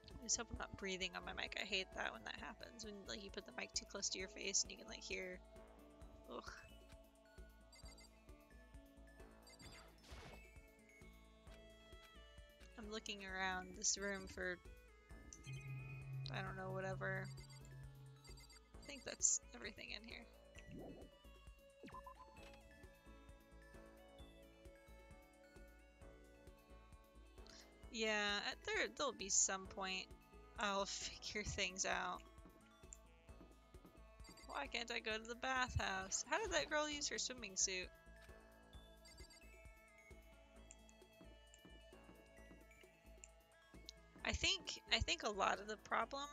I just hope I'm not breathing on my mic. I hate that when that happens. When like you put the mic too close to your face and you can like hear. Ugh. I'm looking around this room for I don't know, whatever. I think that's everything in here. Yeah, there'll be some point I'll figure things out. Why can't I go to the bathhouse? How did that girl use her swimming suit? I think a lot of the problem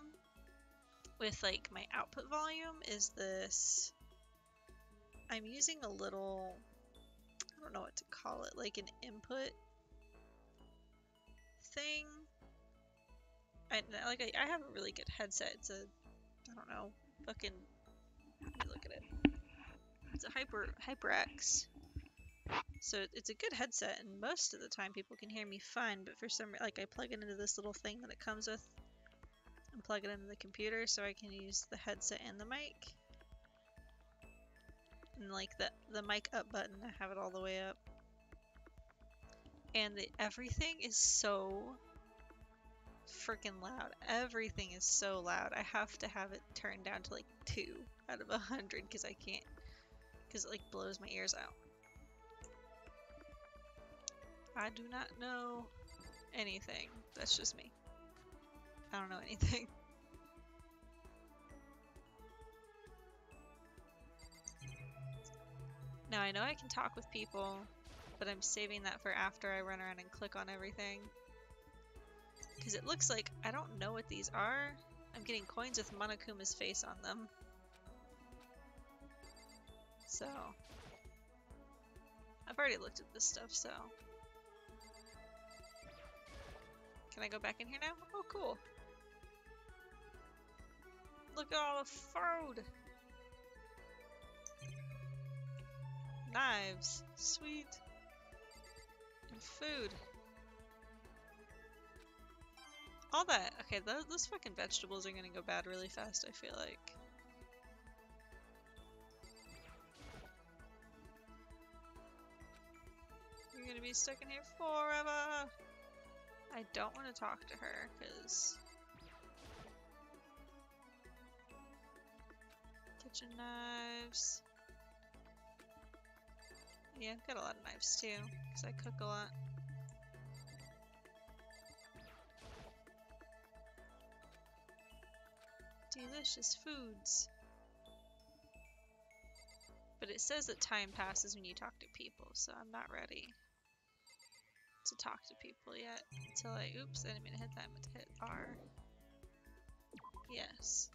with like my output volume is this. I'm using a little, I don't know what to call it, like an input thing. I have a really good headset. It's a, I don't know, fucking, let me look at it. It's a HyperX. So it's a good headset, and most of the time people can hear me fine, but for some like I plug it into this little thing that it comes with and plug it into the computer so I can use the headset and the mic. And like the mic up button, I have it all the way up. And everything is so freaking loud. Everything is so loud. I have to have it turned down to like 2 out of 100 because I can't, because it like blows my ears out. I do not know anything. That's just me. I don't know anything. Now I know I can talk with people, but I'm saving that for after I run around and click on everything. Because it looks like I don't know what these are. I'm getting coins with Monokuma's face on them. So, I've already looked at this stuff, so. Can I go back in here now? Oh, cool. Look at all the food! Knives. Sweet. And food. All that. Okay, those fucking vegetables are gonna go bad really fast, I feel like. You're gonna be stuck in here forever! I don't want to talk to her, because... Kitchen knives... Yeah, I've got a lot of knives too, because I cook a lot. Delicious foods. But it says that time passes when you talk to people, so I'm not ready to talk to people yet. Until I, oops, I didn't mean to hit that, I meant to hit R. Yes.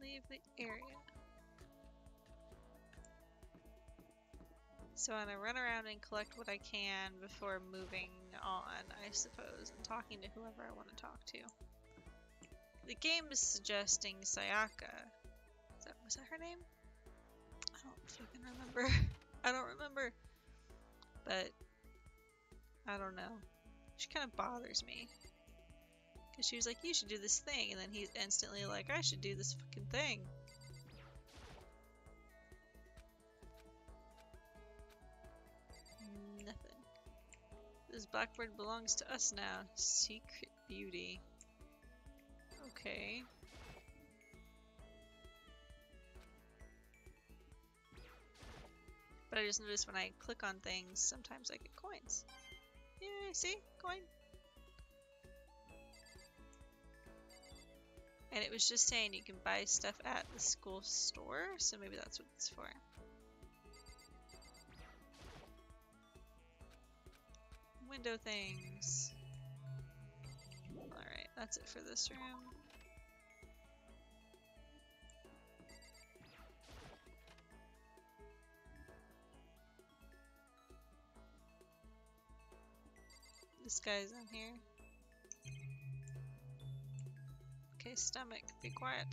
Leave the area. So I'm gonna run around and collect what I can before moving on, I suppose, and talking to whoever I want to talk to. The game is suggesting Sayaka. Was that her name? I don't fucking remember. I don't remember. But I don't know. She kind of bothers me. Because she was like, you should do this thing, and then he's instantly like, I should do this fucking thing. Nothing. This blackbird belongs to us now. Secret beauty. Okay. But I just noticed when I click on things, sometimes I get coins. Yay, see? Coin. And it was just saying you can buy stuff at the school store, so maybe that's what it's for. Window things. Alright, that's it for this room. This guy's in here. Okay, stomach, be quiet.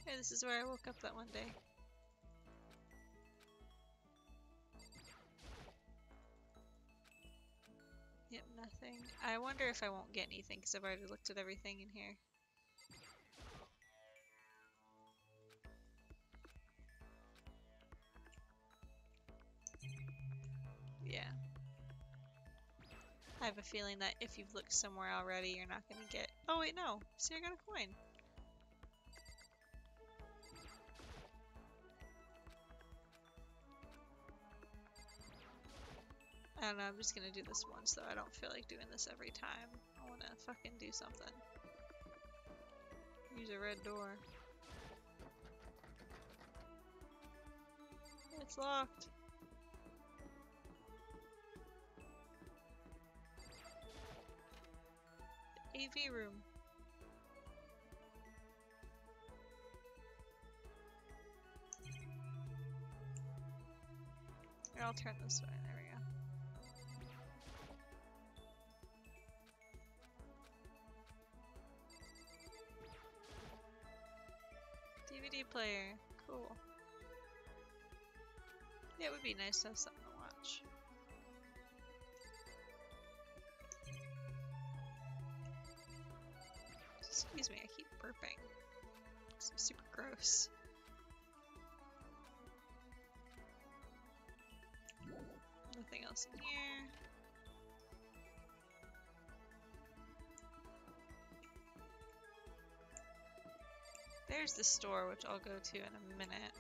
Okay, this is where I woke up that one day. Yep, nothing. I wonder if I won't get anything because I've already looked at everything in here. Yeah. I have a feeling that if you've looked somewhere already, you're not going to get... Oh wait, no. See, I got a coin. I don't know, I'm just gonna do this once though. I don't feel like doing this every time. I wanna fucking do something. Use a red door. It's locked. The AV room. Here, I'll turn this way. There we go. DVD player. Cool. Yeah, it would be nice to have something to watch. Excuse me, I keep burping. It's super gross. Nothing else in here. There's the store, which I'll go to in a minute.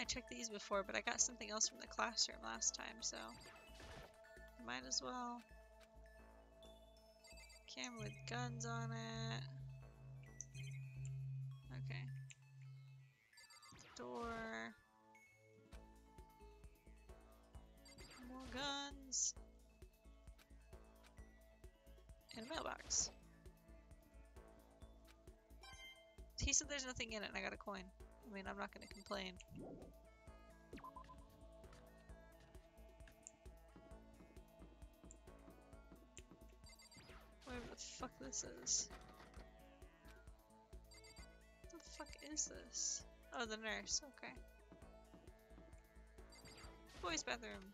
I checked these before, but I got something else from the classroom last time, so might as well. Camera with guns on it. Okay. Door. More guns. And a mailbox. He said there's nothing in it and I got a coin. I mean, I'm not gonna complain. Whatever the fuck this is. What the fuck is this? Oh, the nurse. Okay. Boys' bathroom.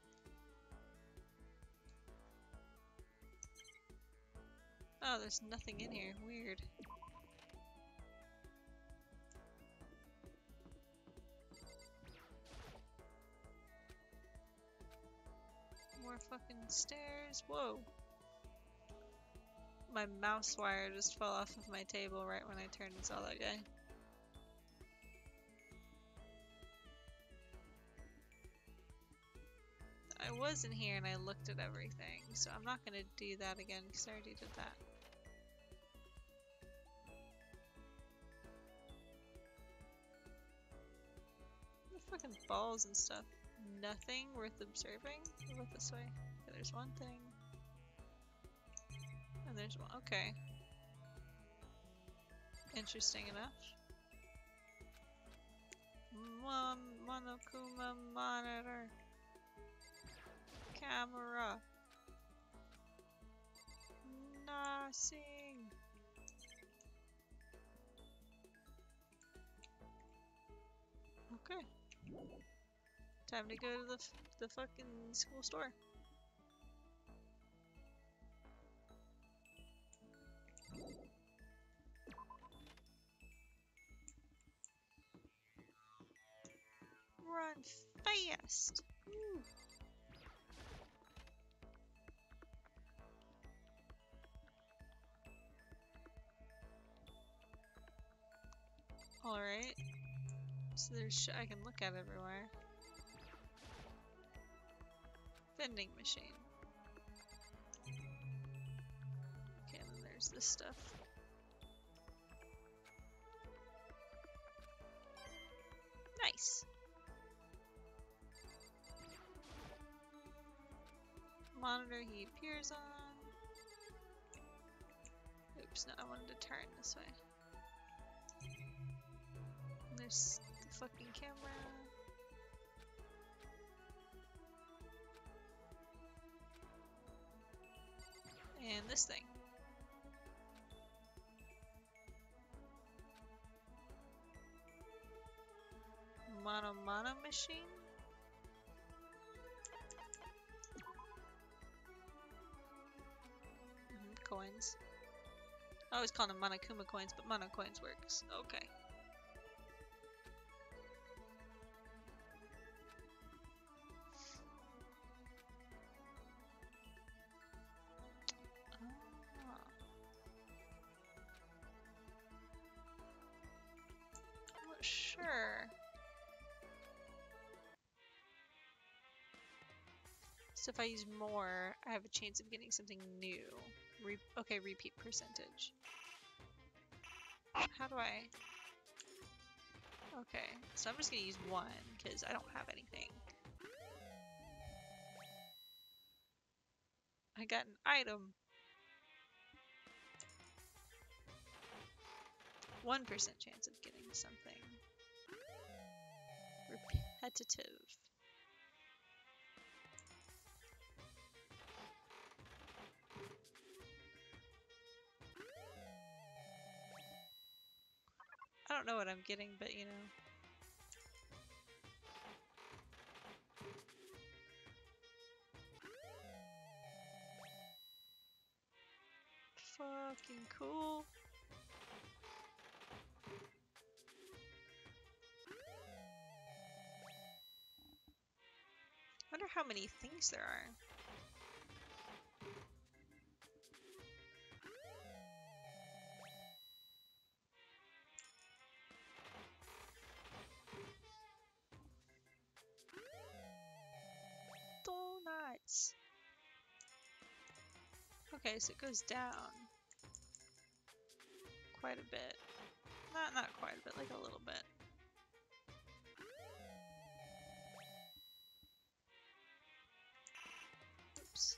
Oh, there's nothing in here. Weird. More fucking stairs. Whoa. My mouse wire just fell off of my table right when I turned and saw that guy. I was in here and I looked at everything, so I'm not gonna do that again because I already did that. The fucking balls and stuff. Nothing worth observing? What about this way? Okay, there's one thing. And there's one. Okay. Interesting enough. Monokuma monitor. Camera. Nothing. Okay. Time to go to the fucking school store. Run fast. Woo. All right. So there's I can look at everywhere. Vending machine. Okay, and then there's this stuff. Nice. Monitor he appears on. Oops, no, I wanted to turn this way. And there's the fucking camera. And this thing. Mono machine? Coins. I always call them Monokuma coins, but Mono coins works. Okay. I'm not sure. So if I use more, I have a chance of getting something new. Okay, repeat percentage. How do I? Okay, so I'm just gonna use one because I don't have anything. I got an item. 1% chance of getting something. Repetitive. I don't know what I'm getting, but you know. Fucking cool. Wonder how many things there are. points. Okay, so it goes down quite a bit. Not quite a bit, like a little bit. Oops.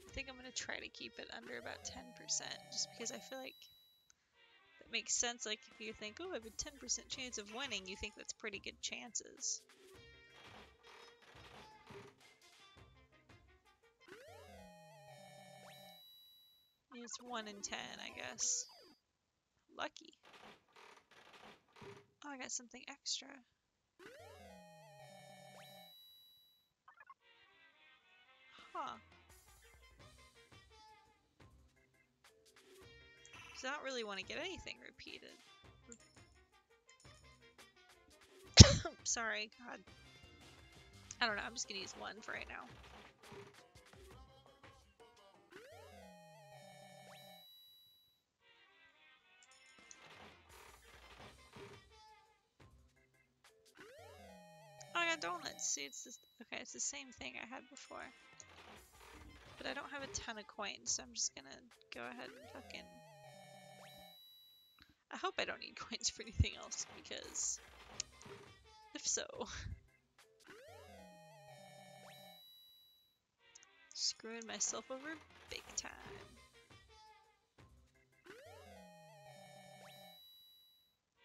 I think I'm gonna try to keep it under about 10%, just because I feel like that makes sense. Like if you think, oh, I have a 10% chance of winning, you think that's pretty good chances. It's 1 in 10, I guess. Lucky. Oh, I got something extra. Huh. So I don't really want to get anything repeated. Sorry, God. I don't know, I'm just gonna use 1 for right now. Oh, I got donuts. See, it's this. Okay, it's the same thing I had before. But I don't have a ton of coins, so I'm just gonna go ahead and fucking... I hope I don't need coins for anything else, because... if so... screwing myself over big time.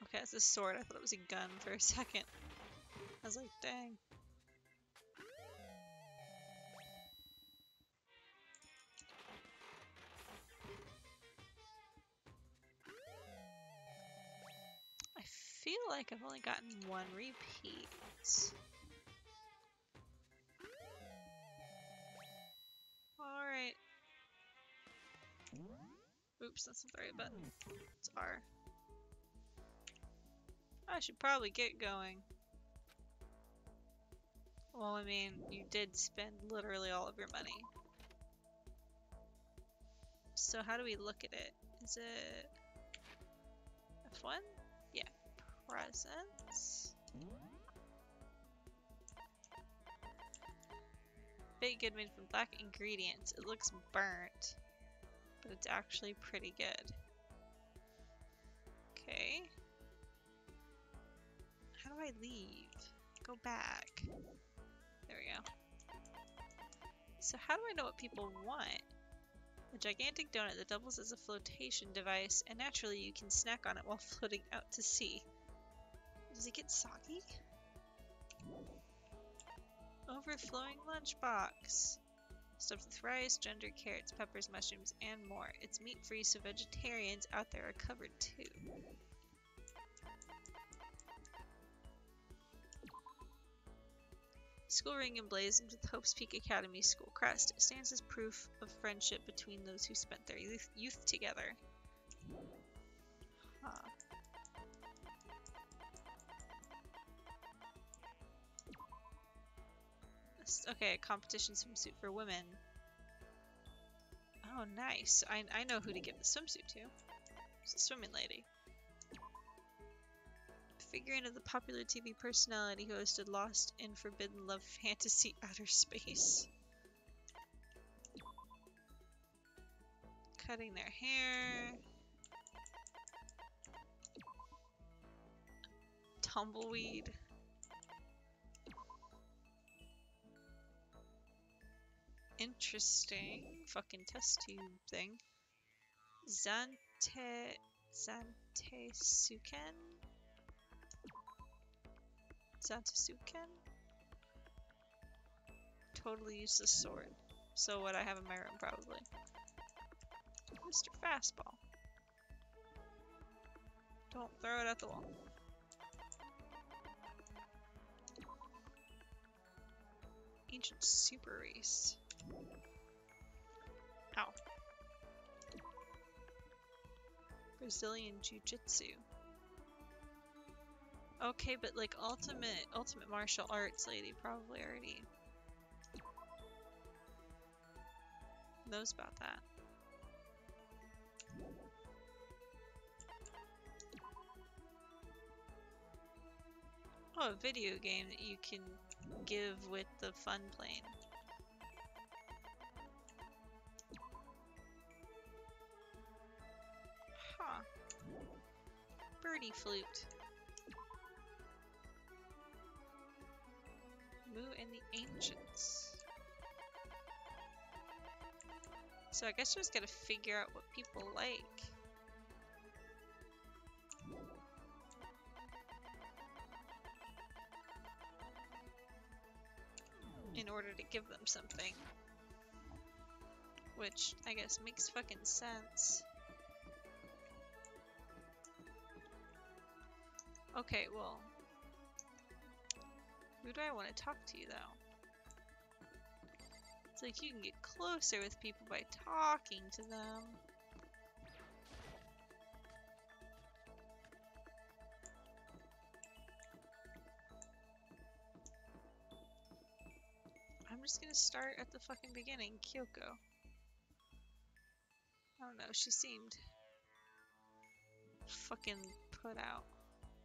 Okay, it's a sword. I thought it was a gun for a second. I was like, dang. I feel like I've only gotten 1 repeat. Alright. Oops, that's not the right button. It's R. I should probably get going. Well, I mean, you did spend literally all of your money. So how do we look at it? Is it F1? Yeah. Presents. Baked good made from black ingredients. It looks burnt, but it's actually pretty good. Okay. How do I leave? Go back. There we go. So how do I know what people want? A gigantic donut that doubles as a flotation device, and naturally you can snack on it while floating out to sea. Does it get soggy? Overflowing lunchbox. Stuffed with rice, ginger, carrots, peppers, mushrooms, and more. It's meat-free, so vegetarians out there are covered too. School ring emblazoned with Hope's Peak Academy school crest. It stands as proof of friendship between those who spent their youth together. Huh. Okay, a competition swimsuit for women. Oh, nice. I know who to give the swimsuit to. It's a swimming lady. Figurine of the popular TV personality who hosted Lost in Forbidden Love Fantasy Outer Space. Cutting their hair. Tumbleweed. Interesting. Fucking test tube thing. Zante Suken? Zantasuken? Totally useless sword. So what I have in my room, probably. Mr. Fastball. Don't throw it at the wall. Ancient Super Race. Ow. Brazilian Jiu-Jitsu. Okay, but like ultimate martial arts lady probably already knows about that. Oh, a video game that you can give with the fun plane. Huh. Birdie flute. Moo and the Ancients. So I guess we just gotta figure out what people like. In order to give them something. Which I guess makes fucking sense. Okay, well. Who do I want to talk to, though? It's like you can get closer with people by talking to them. I'm just gonna start at the fucking beginning, Kyoko. I don't know, she seemed fucking put out.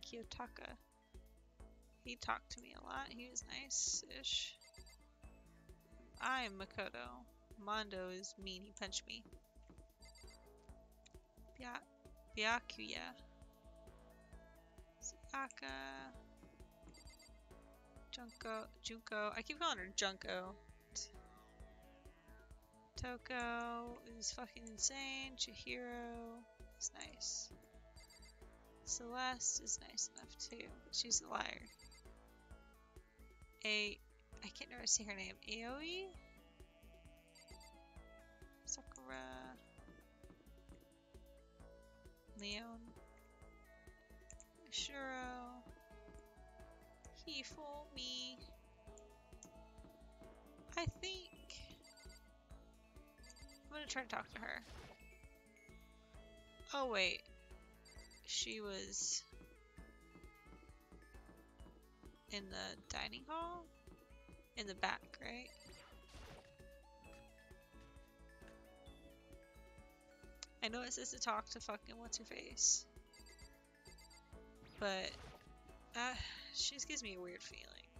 Kiyotaka. He talked to me a lot. He was nice-ish. I'm Makoto. Mondo is mean. He punched me. Byakuya. Sayaka. Junko. I keep calling her Junko. Toko is fucking insane. Chihiro is nice. Celeste is nice enough too, but she's a liar. I can't never see her name. Aoi? Sakura. Leon. Shuro. Hifumi. I think I'm gonna try to talk to her. Oh wait. She was in the dining hall? In the back, right? I know it says to talk to fucking what's-her-face. But, she just gives me a weird feeling.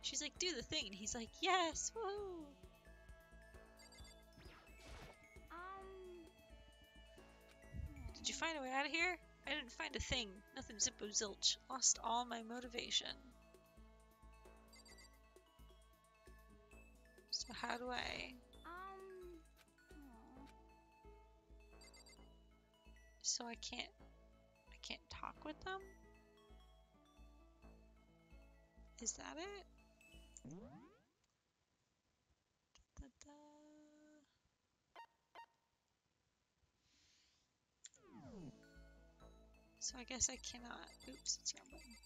She's like, do the thing, and he's like, yes, woo! Did you find a way out of here? I didn't find a thing. Nothing zippo zilch. Lost all my motivation. So how do I... So I can't talk with them? Is that it? Da-da-da. So I guess I cannot. Oops, it's the wrong button.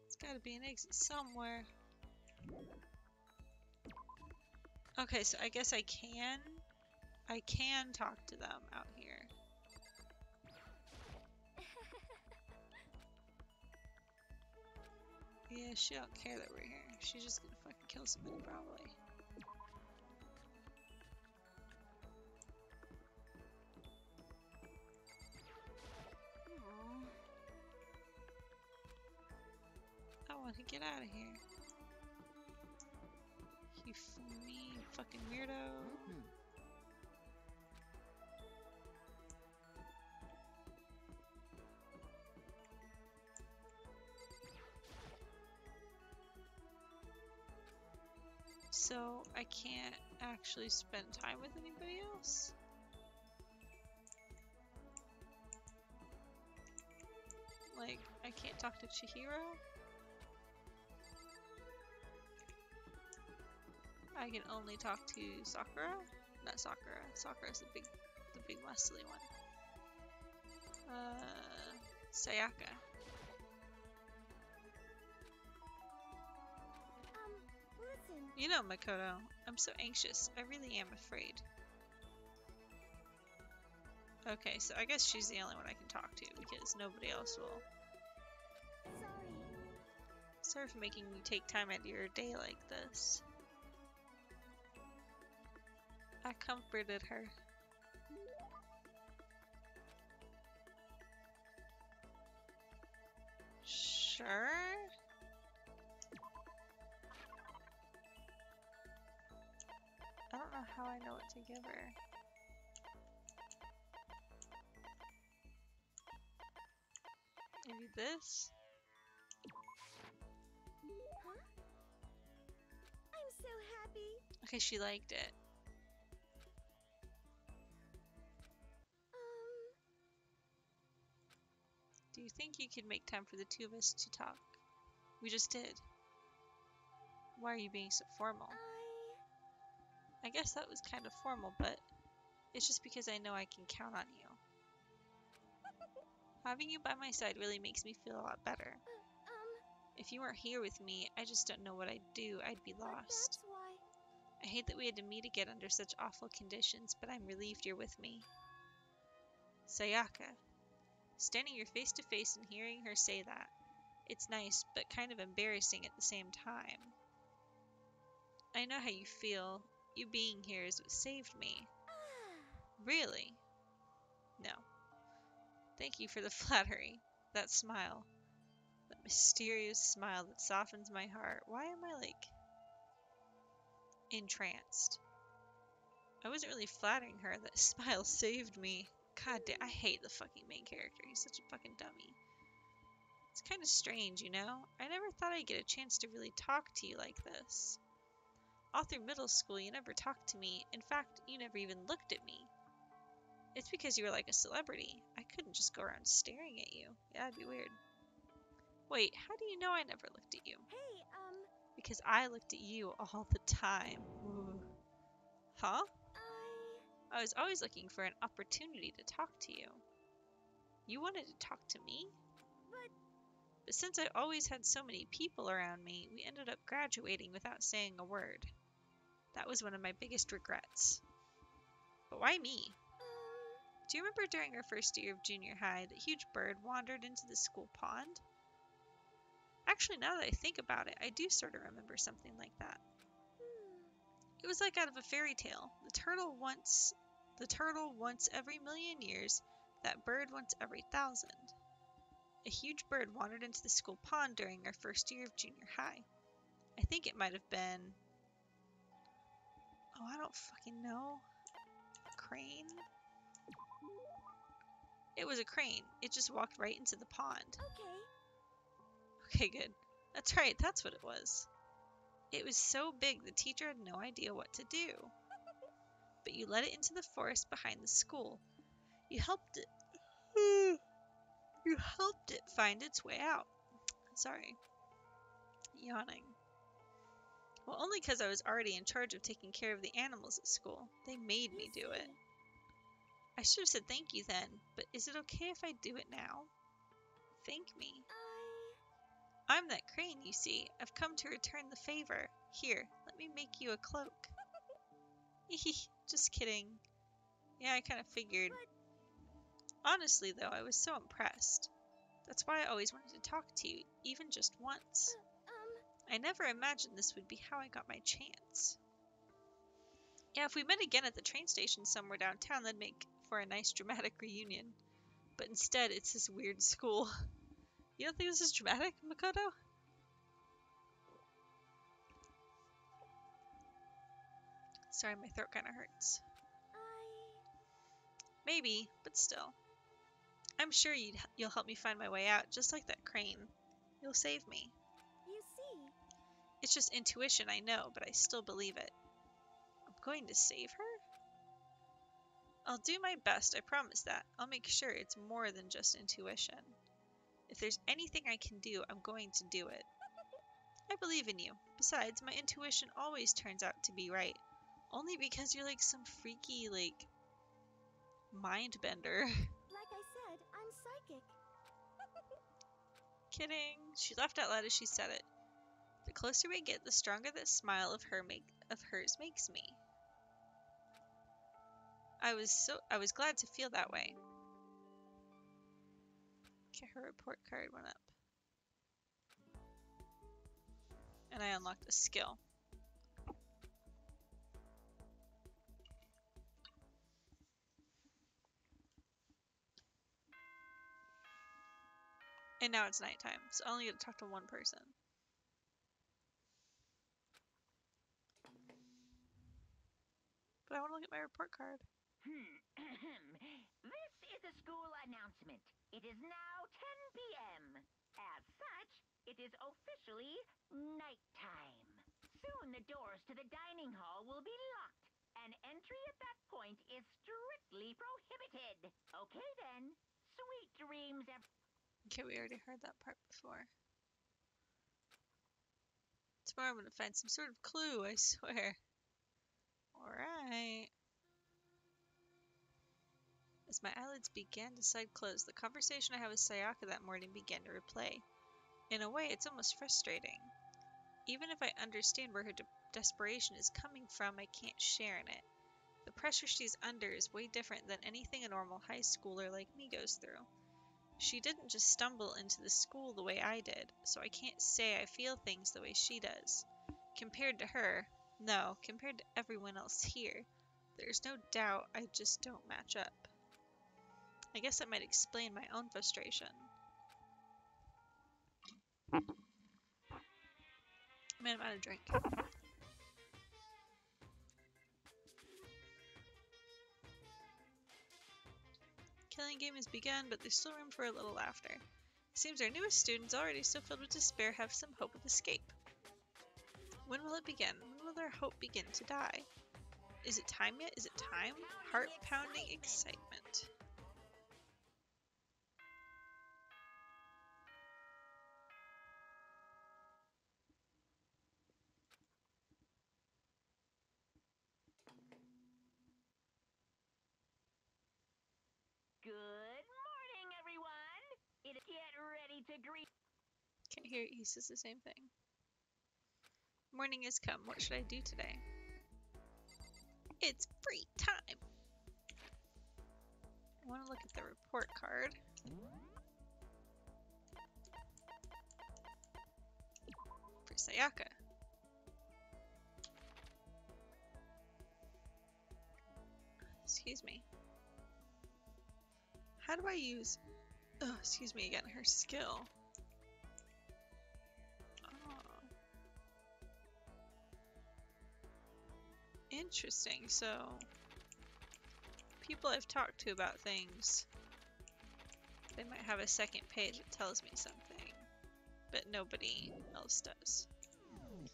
It's gotta be an exit somewhere. Okay, so I guess I can talk to them out here. Yeah, she don't care that we're here. She's just gonna fucking kill somebody probably. I want to get out of here. You me fucking weirdo. So I can't actually spend time with anybody else? Like, I can't talk to Chihiro? I can only talk to Sakura? Not Sakura. Sakura's the big muscly one. Sayaka. Listen. You know, Makoto, I'm so anxious. I really am afraid. Okay, so I guess she's the only one I can talk to because nobody else will. Sorry for making you take time out of your day like this. I comforted her. Sure. I don't know how I know what to give her. Maybe this? Huh? I'm so happy. Okay, she liked it. Do you think you could make time for the two of us to talk? We just did. Why are you being so formal? I guess that was kind of formal, but it's just because I know I can count on you. Having you by my side really makes me feel a lot better. If you weren't here with me, I just don't know what I'd do. I'd be lost. That's why. I hate that we had to meet again under such awful conditions, but I'm relieved you're with me. Sayaka. Standing here face to face and hearing her say that. It's nice, but kind of embarrassing at the same time. I know how you feel. You being here is what saved me. Really? No. Thank you for the flattery. That smile. That mysterious smile that softens my heart. Why am I, like, entranced? I wasn't really flattering her. That smile saved me. God damn, I hate the fucking main character. He's such a fucking dummy. It's kind of strange, you know? I never thought I'd get a chance to really talk to you like this. All through middle school, you never talked to me. In fact, you never even looked at me. It's because you were like a celebrity. I couldn't just go around staring at you. Yeah, that'd be weird. Wait, how do you know I never looked at you? Hey, Because I looked at you all the time. Ooh. Huh? I was always looking for an opportunity to talk to you. You wanted to talk to me? But since I always had so many people around me, we ended up graduating without saying a word. That was one of my biggest regrets. But why me? Do you remember during our first year of junior high, that huge bird wandered into the school pond? Actually, now that I think about it, I do sort of remember something like that. It was like out of a fairy tale. The turtle once every million years, that bird once every 1,000. A huge bird wandered into the school pond during our first year of junior high. I think it might have been... Oh, I don't fucking know. A crane? It was a crane. It just walked right into the pond. Okay, good. That's right, that's what it was. It was so big the teacher had no idea what to do. But you led it into the forest behind the school. You helped it... You helped it find its way out. Sorry. Yawning. Well, only because I was already in charge of taking care of the animals at school. They made me do it. I should have said thank you then, but is it okay if I do it now? Thank me. I'm that crane, you see. I've come to return the favor. Here, let me make you a cloak. Just kidding. Yeah, I kind of figured. Honestly, though, I was so impressed. That's why I always wanted to talk to you, even just once. I never imagined this would be how I got my chance. Yeah, if we met again at the train station somewhere downtown, that'd make for a nice dramatic reunion. But instead, it's this weird school. You don't think this is dramatic, Makoto? Sorry, my throat kind of hurts. Maybe, but still. I'm sure you'll help me find my way out, just like that crane. You'll save me. You see. It's just intuition, I know, but I still believe it. I'm going to save her? I'll do my best, I promise that. I'll make sure it's more than just intuition. If there's anything I can do, I'm going to do it. I believe in you. Besides, my intuition always turns out to be right. Only because you're like some freaky, like, mind bender. Like I said, I'm psychic. Kidding. She laughed out loud as she said it. The closer we get, the stronger that smile of hers makes me. I was glad to feel that way. Okay, her report card went up. And I unlocked a skill. And now it's nighttime, so I only get to talk to one person. But I want to look at my report card. This is a school announcement. It is now 10 p.m. As such, it is officially nighttime. Soon the doors to the dining hall will be locked, and entry at that point is strictly prohibited. Okay then. Sweet dreams, Okay, we already heard that part before. Tomorrow I'm gonna find some sort of clue, I swear. Alright. As my eyelids began to side close, the conversation I had with Sayaka that morning began to replay. In a way, it's almost frustrating. Even if I understand where her desperation is coming from, I can't share in it. The pressure she's under is way different than anything a normal high schooler like me goes through. She didn't just stumble into the school the way I did, so I can't say I feel things the way she does. Compared to her, no, compared to everyone else here, there's no doubt I just don't match up. I guess that might explain my own frustration. Man, I'm out of drink. Killing game has begun, but there's still room for a little laughter. It seems our newest students, already so filled with despair, have some hope of escape. When will it begin? When will their hope begin to die? Is it time yet? Is it time? Heart-pounding excitement. Good morning, everyone. Get ready to greet. Can't hear it. He says the same thing. Morning has come. What should I do today? It's free time. I want to look at the report card. For Sayaka. Excuse me. How do I use... Oh, excuse me again, her skill. Oh. Interesting, so... people I've talked to about things, they might have a second page that tells me something, but nobody else does. I'm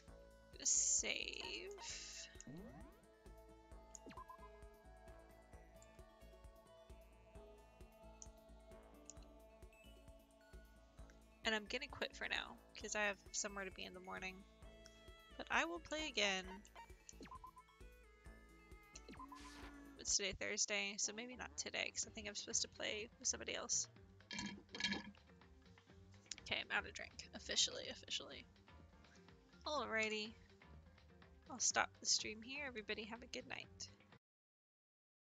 gonna save. And I'm gonna quit for now, because I have somewhere to be in the morning. But I will play again. It's today Thursday, so maybe not today, because I think I'm supposed to play with somebody else. Okay, I'm out of drink. Officially. Alrighty. I'll stop the stream here. Everybody have a good night.